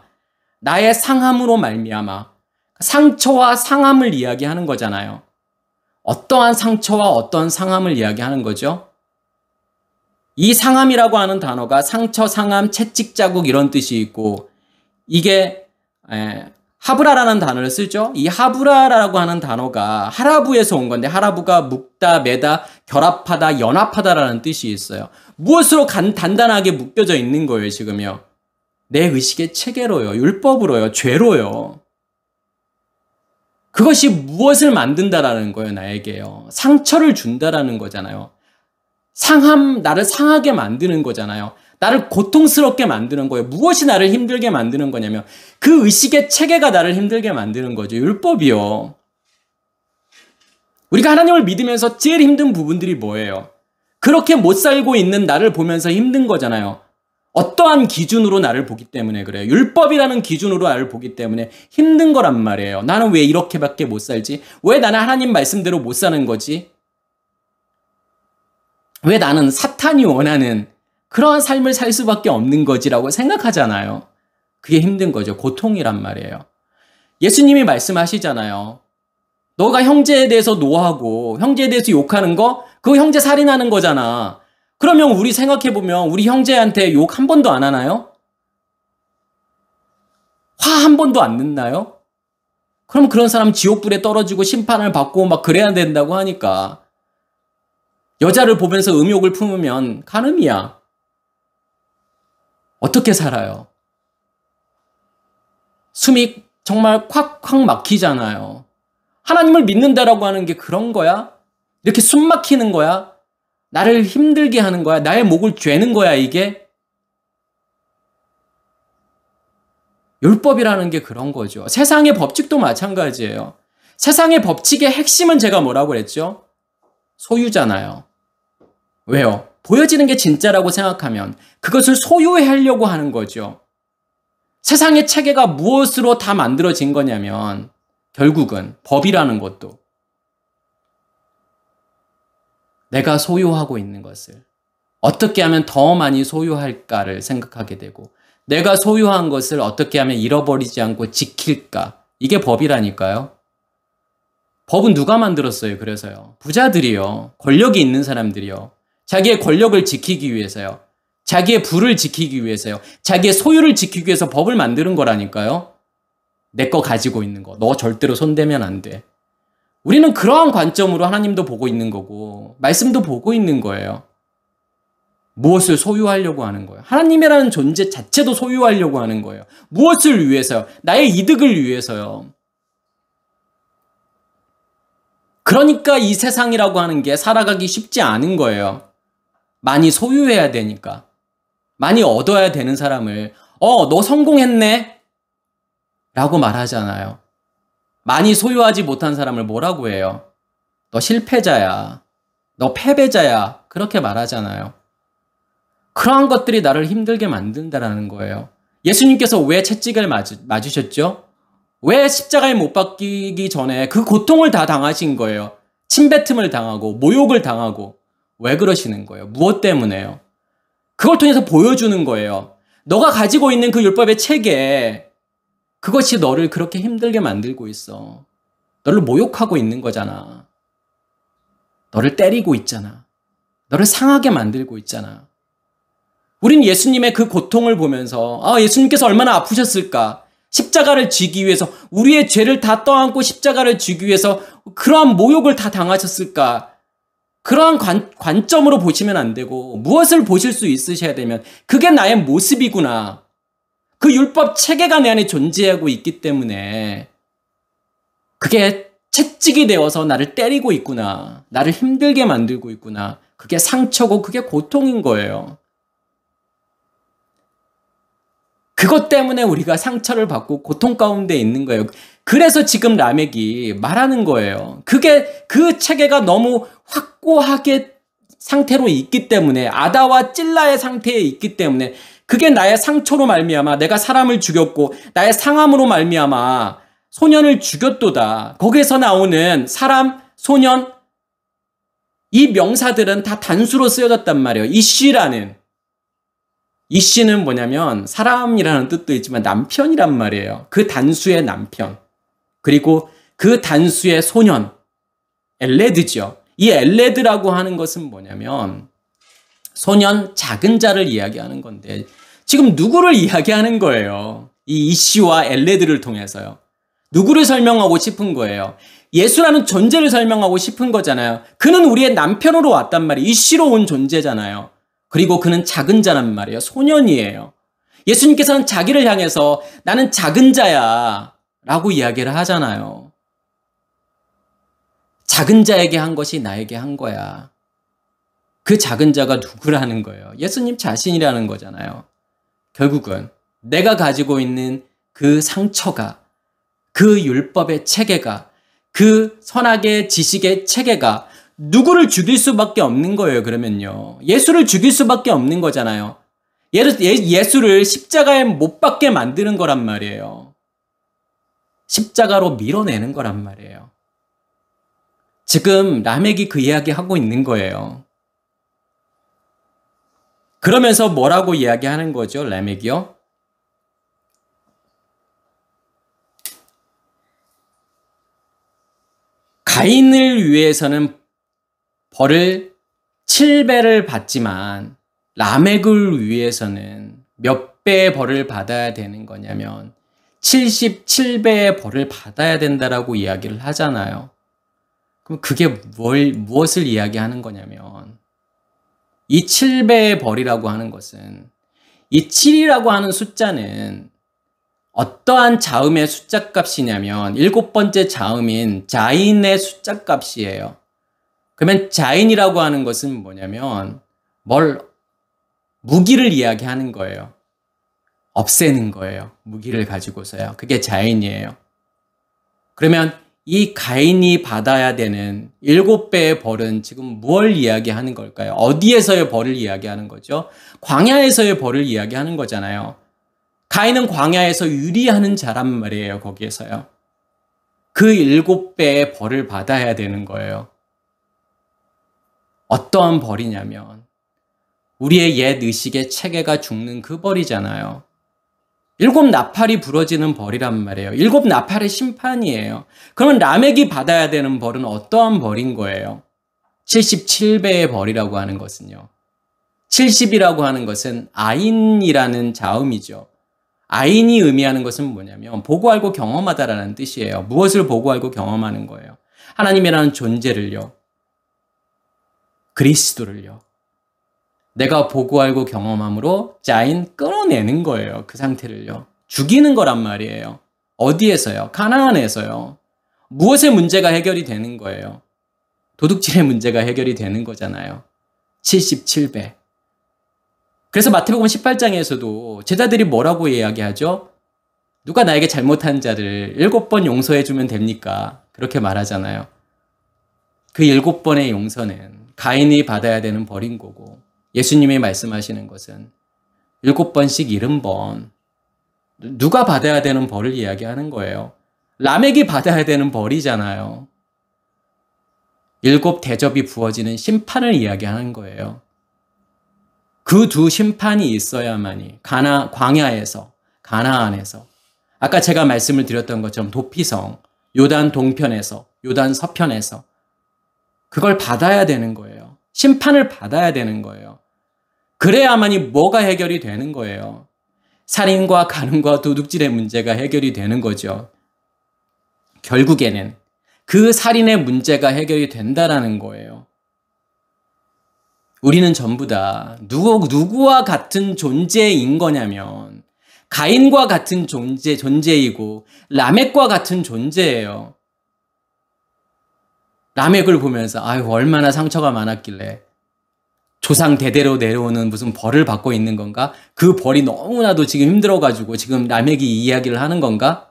나의 상함으로 말미암아 상처와 상함을 이야기하는 거잖아요. 어떠한 상처와 어떤 상함을 이야기하는 거죠? 이 상함이라고 하는 단어가 상처, 상함, 채찍 자국 이런 뜻이 있고 이게 하브라라는 단어를 쓰죠. 이 하브라라고 하는 단어가 하라부에서 온 건데 하라부가 묶다, 매다, 결합하다, 연합하다라는 뜻이 있어요. 무엇으로 단단하게 묶여져 있는 거예요, 지금요? 내 의식의 체계로요, 율법으로요, 죄로요. 그것이 무엇을 만든다라는 거예요, 나에게요. 상처를 준다라는 거잖아요. 나를 상하게 만드는 거잖아요. 나를 고통스럽게 만드는 거예요. 무엇이 나를 힘들게 만드는 거냐면 그 의식의 체계가 나를 힘들게 만드는 거죠. 율법이요. 우리가 하나님을 믿으면서 제일 힘든 부분들이 뭐예요? 그렇게 못 살고 있는 나를 보면서 힘든 거잖아요. 어떠한 기준으로 나를 보기 때문에 그래요. 율법이라는 기준으로 나를 보기 때문에 힘든 거란 말이에요. 나는 왜 이렇게밖에 못 살지? 왜 나는 하나님 말씀대로 못 사는 거지? 왜 나는 사탄이 원하는 그러한 삶을 살 수밖에 없는 거지라고 생각하잖아요. 그게 힘든 거죠. 고통이란 말이에요. 예수님이 말씀하시잖아요. 너가 형제에 대해서 노하고 형제에 대해서 욕하는 거 그거 형제 살인하는 거잖아. 그러면 우리 생각해보면 우리 형제한테 욕 한 번도 안 하나요? 화 한 번도 안 냈나요? 그럼 그런 사람 지옥불에 떨어지고 심판을 받고 막 그래야 된다고 하니까 여자를 보면서 음욕을 품으면 간음이야. 어떻게 살아요? 숨이 정말 콱콱 막히잖아요. 하나님을 믿는다라고 하는 게 그런 거야? 이렇게 숨 막히는 거야? 나를 힘들게 하는 거야? 나의 목을 죄는 거야, 이게? 율법이라는 게 그런 거죠. 세상의 법칙도 마찬가지예요. 세상의 법칙의 핵심은 제가 뭐라고 그랬죠? 소유잖아요. 왜요? 보여지는 게 진짜라고 생각하면 그것을 소유하려고 하는 거죠. 세상의 체계가 무엇으로 다 만들어진 거냐면 결국은 법이라는 것도 내가 소유하고 있는 것을 어떻게 하면 더 많이 소유할까를 생각하게 되고 내가 소유한 것을 어떻게 하면 잃어버리지 않고 지킬까? 이게 법이라니까요. 법은 누가 만들었어요? 그래서요. 부자들이요. 권력이 있는 사람들이요. 자기의 권력을 지키기 위해서요. 자기의 부를 지키기 위해서요. 자기의 소유를 지키기 위해서 법을 만드는 거라니까요. 내 거 가지고 있는 거. 너 절대로 손대면 안 돼. 우리는 그러한 관점으로 하나님도 보고 있는 거고 말씀도 보고 있는 거예요. 무엇을 소유하려고 하는 거예요? 하나님이라는 존재 자체도 소유하려고 하는 거예요. 무엇을 위해서요? 나의 이득을 위해서요. 그러니까 이 세상이라고 하는 게 살아가기 쉽지 않은 거예요. 많이 소유해야 되니까. 많이 얻어야 되는 사람을 너 성공했네? 라고 말하잖아요. 많이 소유하지 못한 사람을 뭐라고 해요? 너 실패자야. 너 패배자야. 그렇게 말하잖아요. 그러한 것들이 나를 힘들게 만든다라는 거예요. 예수님께서 왜 채찍을 맞으셨죠? 왜 십자가에 못 박히기 전에 그 고통을 다 당하신 거예요? 침뱉음을 당하고 모욕을 당하고. 왜 그러시는 거예요? 무엇 때문에요? 그걸 통해서 보여주는 거예요. 너가 가지고 있는 그 율법의 체계, 그것이 너를 그렇게 힘들게 만들고 있어. 너를 모욕하고 있는 거잖아. 너를 때리고 있잖아. 너를 상하게 만들고 있잖아. 우린 예수님의 그 고통을 보면서 예수님께서 얼마나 아프셨을까? 십자가를 지기 위해서 우리의 죄를 다 떠안고 십자가를 지기 위해서 그러한 모욕을 다 당하셨을까? 그러한 관점으로 보시면 안 되고 무엇을 보실 수 있으셔야 되면 그게 나의 모습이구나. 그 율법 체계가 내 안에 존재하고 있기 때문에 그게 채찍이 되어서 나를 때리고 있구나. 나를 힘들게 만들고 있구나. 그게 상처고 그게 고통인 거예요. 그것 때문에 우리가 상처를 받고 고통 가운데 있는 거예요. 그래서 지금 라멕이 말하는 거예요. 그 체계가 너무 확고하게 상태로 있기 때문에 아다와 찔라의 상태에 있기 때문에 그게 나의 상처로 말미암아 내가 사람을 죽였고 나의 상함으로 말미암아 소년을 죽였도다. 거기에서 나오는 사람, 소년 이 명사들은 다 단수로 쓰여졌단 말이에요. 이씨라는. 이씨는 뭐냐면 사람이라는 뜻도 있지만 남편이란 말이에요. 그 단수의 남편. 그리고 그 단수의 소년. 엘레드죠. 이 엘레드라고 하는 것은 뭐냐면 소년 작은 자를 이야기하는 건데 지금 누구를 이야기하는 거예요? 이 이씨와 엘레드를 통해서요. 누구를 설명하고 싶은 거예요? 예수라는 존재를 설명하고 싶은 거잖아요. 그는 우리의 남편으로 왔단 말이에요. 이씨로 온 존재잖아요. 그리고 그는 작은 자란 말이에요. 소년이에요. 예수님께서는 자기를 향해서 나는 작은 자야 라고 이야기를 하잖아요. 작은 자에게 한 것이 나에게 한 거야. 그 작은 자가 누구라는 거예요? 예수님 자신이라는 거잖아요. 결국은 내가 가지고 있는 그 상처가, 그 율법의 체계가, 그 선악의 지식의 체계가 누구를 죽일 수밖에 없는 거예요. 그러면요. 예수를 죽일 수밖에 없는 거잖아요. 예수를 십자가에 못 박게 만드는 거란 말이에요. 십자가로 밀어내는 거란 말이에요. 지금 라멕이 그 이야기 하고 있는 거예요. 그러면서 뭐라고 이야기하는 거죠, 라멕이요? 가인을 위해서는 벌을 7배를 받지만 라멕을 위해서는 몇 배의 벌을 받아야 되는 거냐면 77배의 벌을 받아야 된다라고 이야기를 하잖아요. 그럼 그게 무엇을 이야기하는 거냐면 이 7배의 벌이라고 하는 것은 이 7이라고 하는 숫자는 어떠한 자음의 숫자 값이냐면 7번째 자음인 자인의 숫자 값이에요. 그러면 자인이라고 하는 것은 뭐냐면 무기를 이야기하는 거예요. 없애는 거예요. 무기를 가지고서요. 그게 자인이에요. 그러면 이 가인이 받아야 되는 7배의 벌은 지금 뭘 이야기하는 걸까요? 어디에서의 벌을 이야기하는 거죠? 광야에서의 벌을 이야기하는 거잖아요. 가인은 광야에서 유리하는 자란 말이에요. 거기에서요. 그 7배의 벌을 받아야 되는 거예요. 어떠한 벌이냐면 우리의 옛 의식의 체계가 죽는 그 벌이잖아요. 7 나팔이 부러지는 벌이란 말이에요. 7 나팔의 심판이에요. 그러면 라멕이 받아야 되는 벌은 어떠한 벌인 거예요? 77배의 벌이라고 하는 것은요. 70이라고 하는 것은 아인이라는 자음이죠. 아인이 의미하는 것은 뭐냐면 보고 알고 경험하다라는 뜻이에요. 무엇을 보고 알고 경험하는 거예요? 하나님이라는 존재를요. 그리스도를요. 내가 보고 알고 경험함으로 짜인 끊어내는 거예요. 그 상태를요. 죽이는 거란 말이에요. 어디에서요? 가나안에서요. 무엇의 문제가 해결이 되는 거예요? 도둑질의 문제가 해결이 되는 거잖아요. 77배. 그래서 마태복음 18장에서도 제자들이 뭐라고 이야기하죠? 누가 나에게 잘못한 자를 7번 용서해주면 됩니까? 그렇게 말하잖아요. 그 7번의 용서는 가인이 받아야 되는 벌인 거고 예수님이 말씀하시는 것은 7번씩 70번 누가 받아야 되는 벌을 이야기하는 거예요. 라멕이 받아야 되는 벌이잖아요. 7 대접이 부어지는 심판을 이야기하는 거예요. 그 두 심판이 있어야만이 광야에서 가나안에서 아까 제가 말씀을 드렸던 것처럼 도피성 요단 동편에서 요단 서편에서 그걸 받아야 되는 거예요. 심판을 받아야 되는 거예요. 그래야만이 뭐가 해결이 되는 거예요. 살인과 간음과 도둑질의 문제가 해결이 되는 거죠. 결국에는 그 살인의 문제가 해결이 된다라는 거예요. 우리는 전부 다 누구와 같은 존재인 거냐면 가인과 같은 존재이고 라멕과 같은 존재예요. 라멕을 보면서 아유 얼마나 상처가 많았길래 조상 대대로 내려오는 무슨 벌을 받고 있는 건가? 그 벌이 너무나도 지금 힘들어가지고 지금 라멕이 이 이야기를 하는 건가?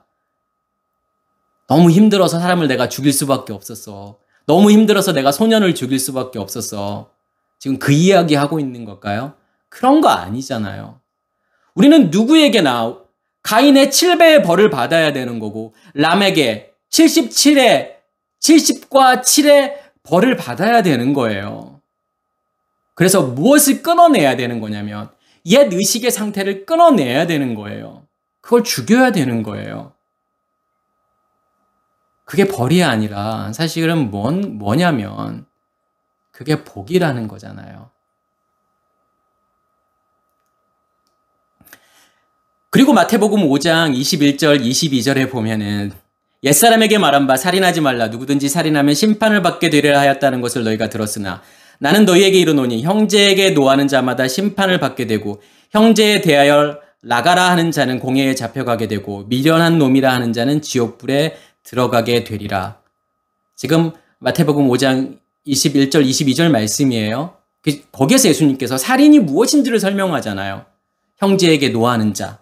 너무 힘들어서 사람을 내가 죽일 수밖에 없었어. 너무 힘들어서 내가 소년을 죽일 수밖에 없었어. 지금 그 이야기 하고 있는 걸까요? 그런 거 아니잖아요. 우리는 누구에게나 가인의 7배의 벌을 받아야 되는 거고 라멕의 70과 7의 벌을 받아야 되는 거예요. 그래서 무엇을 끊어내야 되는 거냐면 옛 의식의 상태를 끊어내야 되는 거예요. 그걸 죽여야 되는 거예요. 그게 벌이 아니라 사실은 뭐냐면 그게 복이라는 거잖아요. 그리고 마태복음 5장 21절 22절에 보면은 옛사람에게 말한 바 살인하지 말라 누구든지 살인하면 심판을 받게 되리라 하였다는 것을 너희가 들었으나 나는 너희에게 이르노니 형제에게 노하는 자마다 심판을 받게 되고 형제에 대하여 나가라 하는 자는 공회에 잡혀가게 되고 미련한 놈이라 하는 자는 지옥불에 들어가게 되리라. 지금 마태복음 5장 21절 22절 말씀이에요. 거기에서 예수님께서 살인이 무엇인지를 설명하잖아요. 형제에게 노하는 자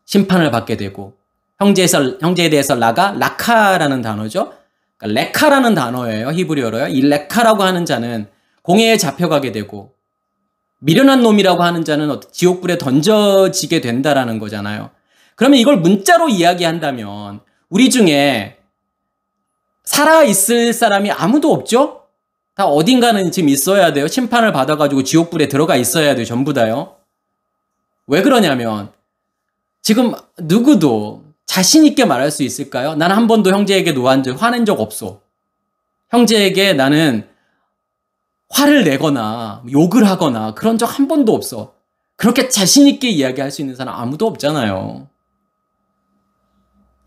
심판을 받게 되고 형제에 대해서 라카라는 단어죠. 그러니까 레카라는 단어예요. 히브리어로요. 이 레카라고 하는 자는 공회에 잡혀가게 되고 미련한 놈이라고 하는 자는 지옥불에 던져지게 된다라는 거잖아요. 그러면 이걸 문자로 이야기한다면 우리 중에 살아있을 사람이 아무도 없죠? 다 어딘가는 지금 있어야 돼요. 심판을 받아가지고 지옥불에 들어가 있어야 돼요. 전부 다요. 왜 그러냐면 지금 누구도 자신 있게 말할 수 있을까요? 나는 한 번도 형제에게 화낸 적 없어. 형제에게 나는 화를 내거나 욕을 하거나 그런 적 한 번도 없어. 그렇게 자신 있게 이야기할 수 있는 사람 아무도 없잖아요.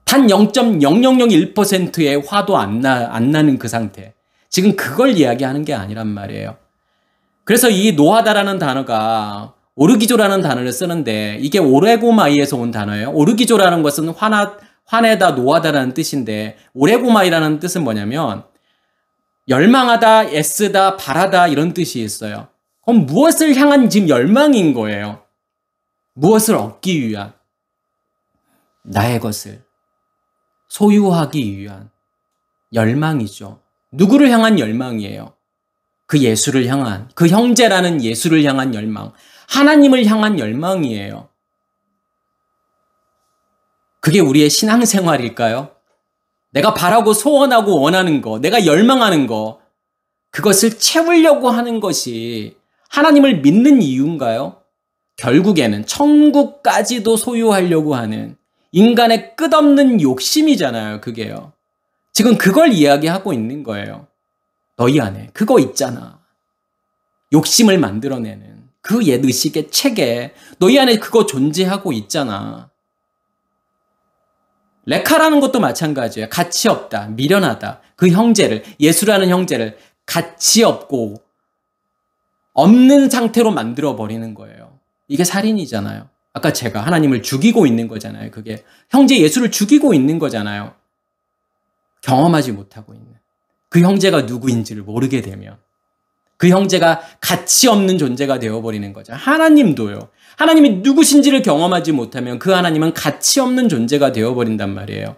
단 0.0001%의 화도 안 나는 그 상태. 지금 그걸 이야기하는 게 아니란 말이에요. 그래서 이 노하다라는 단어가 오르기조라는 단어를 쓰는데 이게 오레고마이에서 온 단어예요. 오르기조라는 것은 화내다, 노하다라는 뜻인데 오레고마이라는 뜻은 뭐냐면 열망하다, 애쓰다, 바라다 이런 뜻이 있어요. 그럼 무엇을 향한 지금 열망인 거예요. 무엇을 얻기 위한 나의 것을 소유하기 위한 열망이죠. 누구를 향한 열망이에요? 그 예수를 향한, 그 형제라는 예수를 향한 열망, 하나님을 향한 열망이에요. 그게 우리의 신앙생활일까요? 내가 바라고 소원하고 원하는 거, 내가 열망하는 거, 그것을 채우려고 하는 것이 하나님을 믿는 이유인가요? 결국에는 천국까지도 소유하려고 하는 인간의 끝없는 욕심이잖아요, 그게요. 지금 그걸 이야기하고 있는 거예요. 너희 안에 그거 있잖아. 욕심을 만들어내는 그 옛 의식의 체계, 너희 안에 그거 존재하고 있잖아. 레카라는 것도 마찬가지예요. 가치 없다, 미련하다. 그 형제를, 예수라는 형제를 가치 없고 없는 상태로 만들어버리는 거예요. 이게 살인이잖아요. 아까 제가 하나님을 죽이고 있는 거잖아요. 그게 형제 예수를 죽이고 있는 거잖아요. 경험하지 못하고 있는. 그 형제가 누구인지를 모르게 되면 그 형제가 가치 없는 존재가 되어버리는 거죠. 하나님도요. 하나님이 누구신지를 경험하지 못하면 그 하나님은 가치 없는 존재가 되어버린단 말이에요.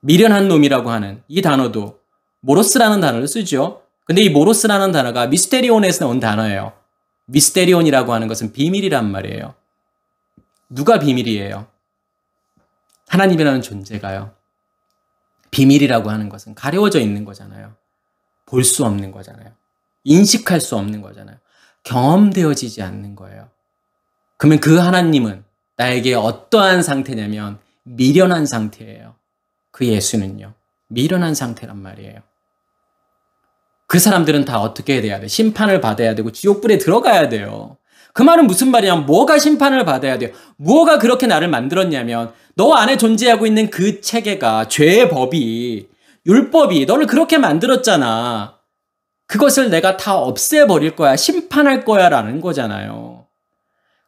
미련한 놈이라고 하는 이 단어도 모로스라는 단어를 쓰죠. 근데 이 모로스라는 단어가 미스테리온에서 온 단어예요. 미스테리온이라고 하는 것은 비밀이란 말이에요. 누가 비밀이에요? 하나님이라는 존재가요. 비밀이라고 하는 것은 가려워져 있는 거잖아요. 볼 수 없는 거잖아요. 인식할 수 없는 거잖아요. 경험되어지지 않는 거예요. 그러면 그 하나님은 나에게 어떠한 상태냐면 미련한 상태예요. 그 예수는요. 미련한 상태란 말이에요. 그 사람들은 다 어떻게 돼야 돼? 심판을 받아야 되고 지옥불에 들어가야 돼요. 그 말은 무슨 말이냐면 뭐가 심판을 받아야 돼요? 뭐가 그렇게 나를 만들었냐면 너 안에 존재하고 있는 그 체계가 죄의 법이 율법이 너를 그렇게 만들었잖아. 그것을 내가 다 없애버릴 거야. 심판할 거야 라는 거잖아요.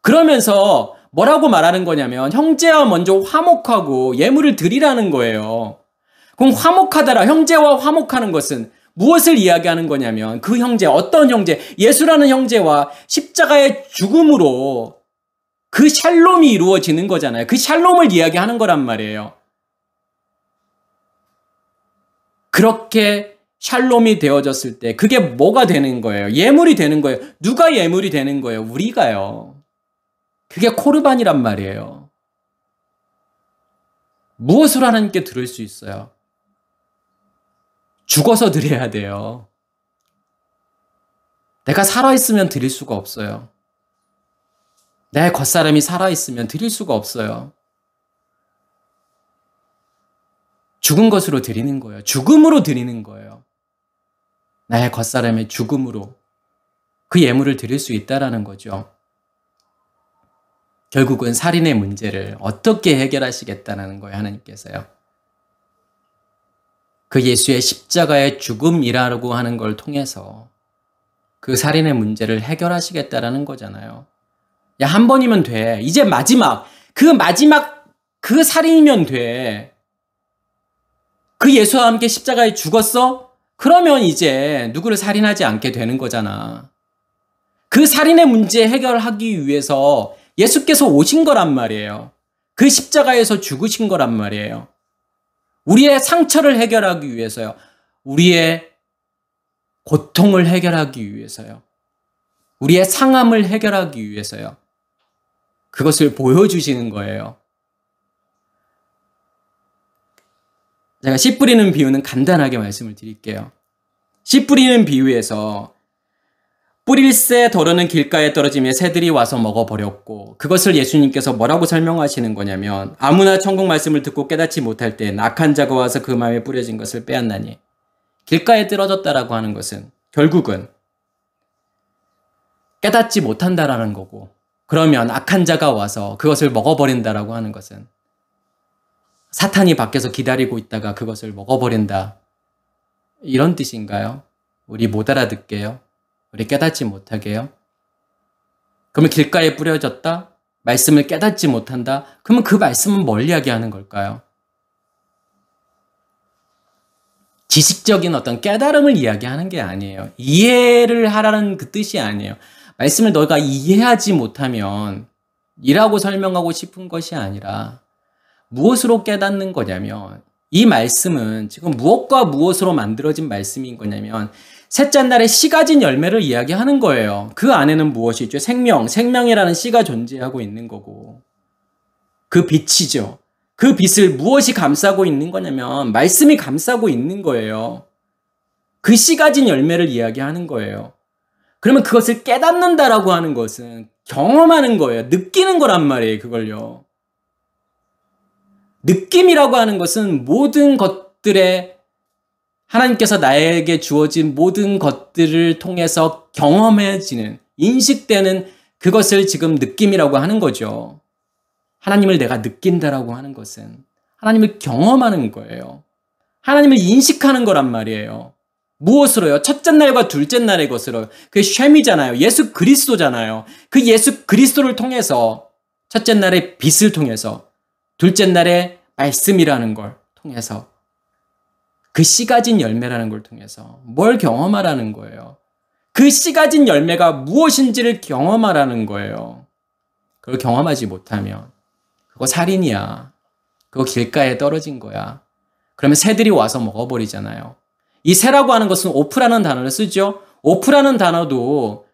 그러면서 뭐라고 말하는 거냐면 형제와 먼저 화목하고 예물을 드리라는 거예요. 그럼 화목하다라 형제와 화목하는 것은 무엇을 이야기하는 거냐면 그 형제, 어떤 형제, 예수라는 형제와 십자가의 죽음으로 그 샬롬이 이루어지는 거잖아요. 그 샬롬을 이야기하는 거란 말이에요. 그렇게 샬롬이 되어졌을 때 그게 뭐가 되는 거예요? 예물이 되는 거예요. 누가 예물이 되는 거예요? 우리가요. 그게 코르반이란 말이에요. 무엇을 하나님께 드릴 수 있어요? 죽어서 드려야 돼요. 내가 살아있으면 드릴 수가 없어요. 내 겉사람이 살아있으면 드릴 수가 없어요. 죽은 것으로 드리는 거예요. 죽음으로 드리는 거예요. 나의 겉사람의 죽음으로 그 예물을 드릴 수 있다라는 거죠. 결국은 살인의 문제를 어떻게 해결하시겠다는 거예요, 하나님께서요. 그 예수의 십자가의 죽음이라고 하는 걸 통해서 그 살인의 문제를 해결하시겠다라는 거잖아요. 야, 한 번이면 돼. 이제 마지막 그 살인이면 돼. 그 예수와 함께 십자가에 죽었어? 그러면 이제 누구를 살인하지 않게 되는 거잖아. 그 살인의 문제 해결하기 위해서 예수께서 오신 거란 말이에요. 그 십자가에서 죽으신 거란 말이에요. 우리의 상처를 해결하기 위해서요. 우리의 고통을 해결하기 위해서요. 우리의 상함을 해결하기 위해서요. 그것을 보여주시는 거예요. 제가 씨 뿌리는 비유는 간단하게 말씀을 드릴게요. 씨 뿌리는 비유에서 뿌릴새 덜어는 길가에 떨어지며 새들이 와서 먹어버렸고, 그것을 예수님께서 뭐라고 설명하시는 거냐면 아무나 천국 말씀을 듣고 깨닫지 못할 때 악한 자가 와서 그 마음에 뿌려진 것을 빼앗나니, 길가에 떨어졌다라고 하는 것은 결국은 깨닫지 못한다라는 거고, 그러면 악한 자가 와서 그것을 먹어버린다라고 하는 것은 사탄이 밖에서 기다리고 있다가 그것을 먹어버린다, 이런 뜻인가요? 우리 못 알아듣게요? 우리 깨닫지 못하게요? 그러면 길가에 뿌려졌다? 말씀을 깨닫지 못한다? 그러면 그 말씀은 뭘 이야기하는 걸까요? 지식적인 어떤 깨달음을 이야기하는 게 아니에요. 이해를 하라는 그 뜻이 아니에요. 말씀을 너가 이해하지 못하면 이라고 설명하고 싶은 것이 아니라 무엇으로 깨닫는 거냐면, 이 말씀은 지금 무엇과 무엇으로 만들어진 말씀인 거냐면 셋째 날에 씨가 진 열매를 이야기하는 거예요. 그 안에는 무엇이 있죠? 생명이라는 씨가 존재하고 있는 거고, 그 빛이죠. 그 빛을 무엇이 감싸고 있는 거냐면 말씀이 감싸고 있는 거예요. 그 씨 가진 열매를 이야기하는 거예요. 그러면 그것을 깨닫는다라고 하는 것은 경험하는 거예요. 느끼는 거란 말이에요. 그걸요. 느낌이라고 하는 것은 모든 것들에 하나님께서 나에게 주어진 모든 것들을 통해서 경험해지는, 인식되는 그것을 지금 느낌이라고 하는 거죠. 하나님을 내가 느낀다라고 하는 것은 하나님을 경험하는 거예요. 하나님을 인식하는 거란 말이에요. 무엇으로요? 첫째 날과 둘째 날의 것으로. 그게 셈이잖아요. 예수 그리스도잖아요. 그 예수 그리스도를 통해서 첫째 날의 빛을 통해서 둘째 날의 말씀이라는 걸 통해서 그 씨 가진 열매라는 걸 통해서 뭘 경험하라는 거예요. 그 씨 가진 열매가 무엇인지를 경험하라는 거예요. 그걸 경험하지 못하면 그거 살인이야. 그거 길가에 떨어진 거야. 그러면 새들이 와서 먹어버리잖아요. 이 새라고 하는 것은 오프라는 단어를 쓰죠. 오프라는 단어도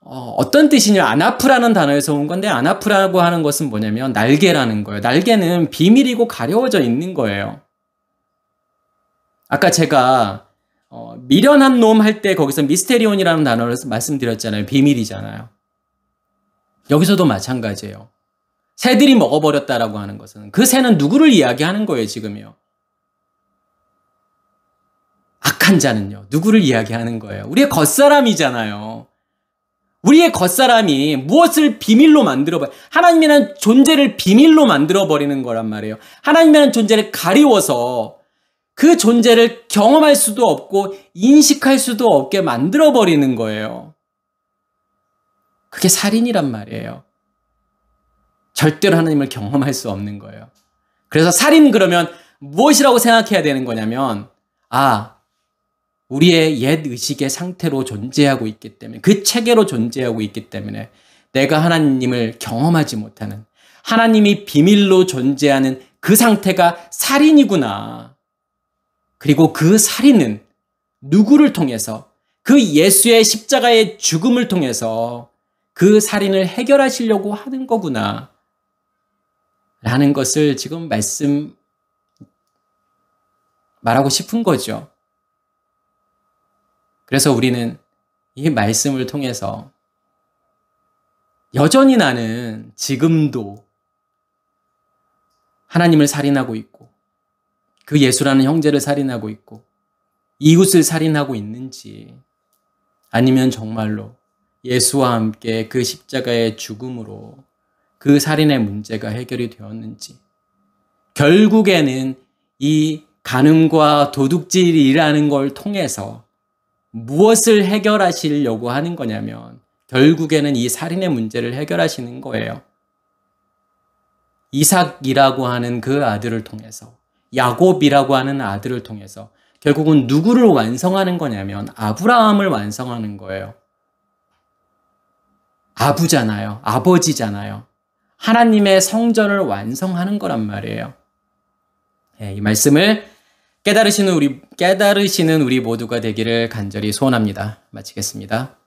어떤 뜻이냐, 아나프라는 단어에서 온 건데 아나프라고 하는 것은 뭐냐면 날개라는 거예요. 날개는 비밀이고 가려워져 있는 거예요. 아까 제가 미련한 놈 할 때 거기서 미스테리온이라는 단어를 말씀드렸잖아요. 비밀이잖아요. 여기서도 마찬가지예요. 새들이 먹어버렸다라고 하는 것은 그 새는 누구를 이야기하는 거예요, 지금요? 악한 자는요, 누구를 이야기하는 거예요? 우리의 겉사람이잖아요. 우리의 겉사람이 무엇을 비밀로 만들어버려? 하나님이라는 존재를 비밀로 만들어버리는 거란 말이에요. 하나님이라는 존재를 가리워서 그 존재를 경험할 수도 없고 인식할 수도 없게 만들어버리는 거예요. 그게 살인이란 말이에요. 절대로 하나님을 경험할 수 없는 거예요. 그래서 살인 그러면 무엇이라고 생각해야 되는 거냐면, 우리의 옛 의식의 상태로 존재하고 있기 때문에, 그 체계로 존재하고 있기 때문에 내가 하나님을 경험하지 못하는, 하나님이 비밀로 존재하는 그 상태가 살인이구나. 그리고 그 살인은 누구를 통해서, 그 예수의 십자가의 죽음을 통해서 그 살인을 해결하시려고 하는 거구나 라는 것을 지금 말하고 싶은 거죠. 그래서 우리는 이 말씀을 통해서 여전히 나는 지금도 하나님을 살인하고 있고 그 예수라는 형제를 살인하고 있고 이웃을 살인하고 있는지, 아니면 정말로 예수와 함께 그 십자가의 죽음으로 그 살인의 문제가 해결이 되었는지, 결국에는 이 간음과 도둑질이라는 걸 통해서 무엇을 해결하시려고 하는 거냐면 결국에는 이 살인의 문제를 해결하시는 거예요. 이삭이라고 하는 그 아들을 통해서, 야곱이라고 하는 아들을 통해서 결국은 누구를 완성하는 거냐면 아브라함을 완성하는 거예요. 아부잖아요. 아버지잖아요. 하나님의 성전을 완성하는 거란 말이에요. 이 말씀을 깨달으시는 우리 모두가 되기를 간절히 소원합니다. 마치겠습니다.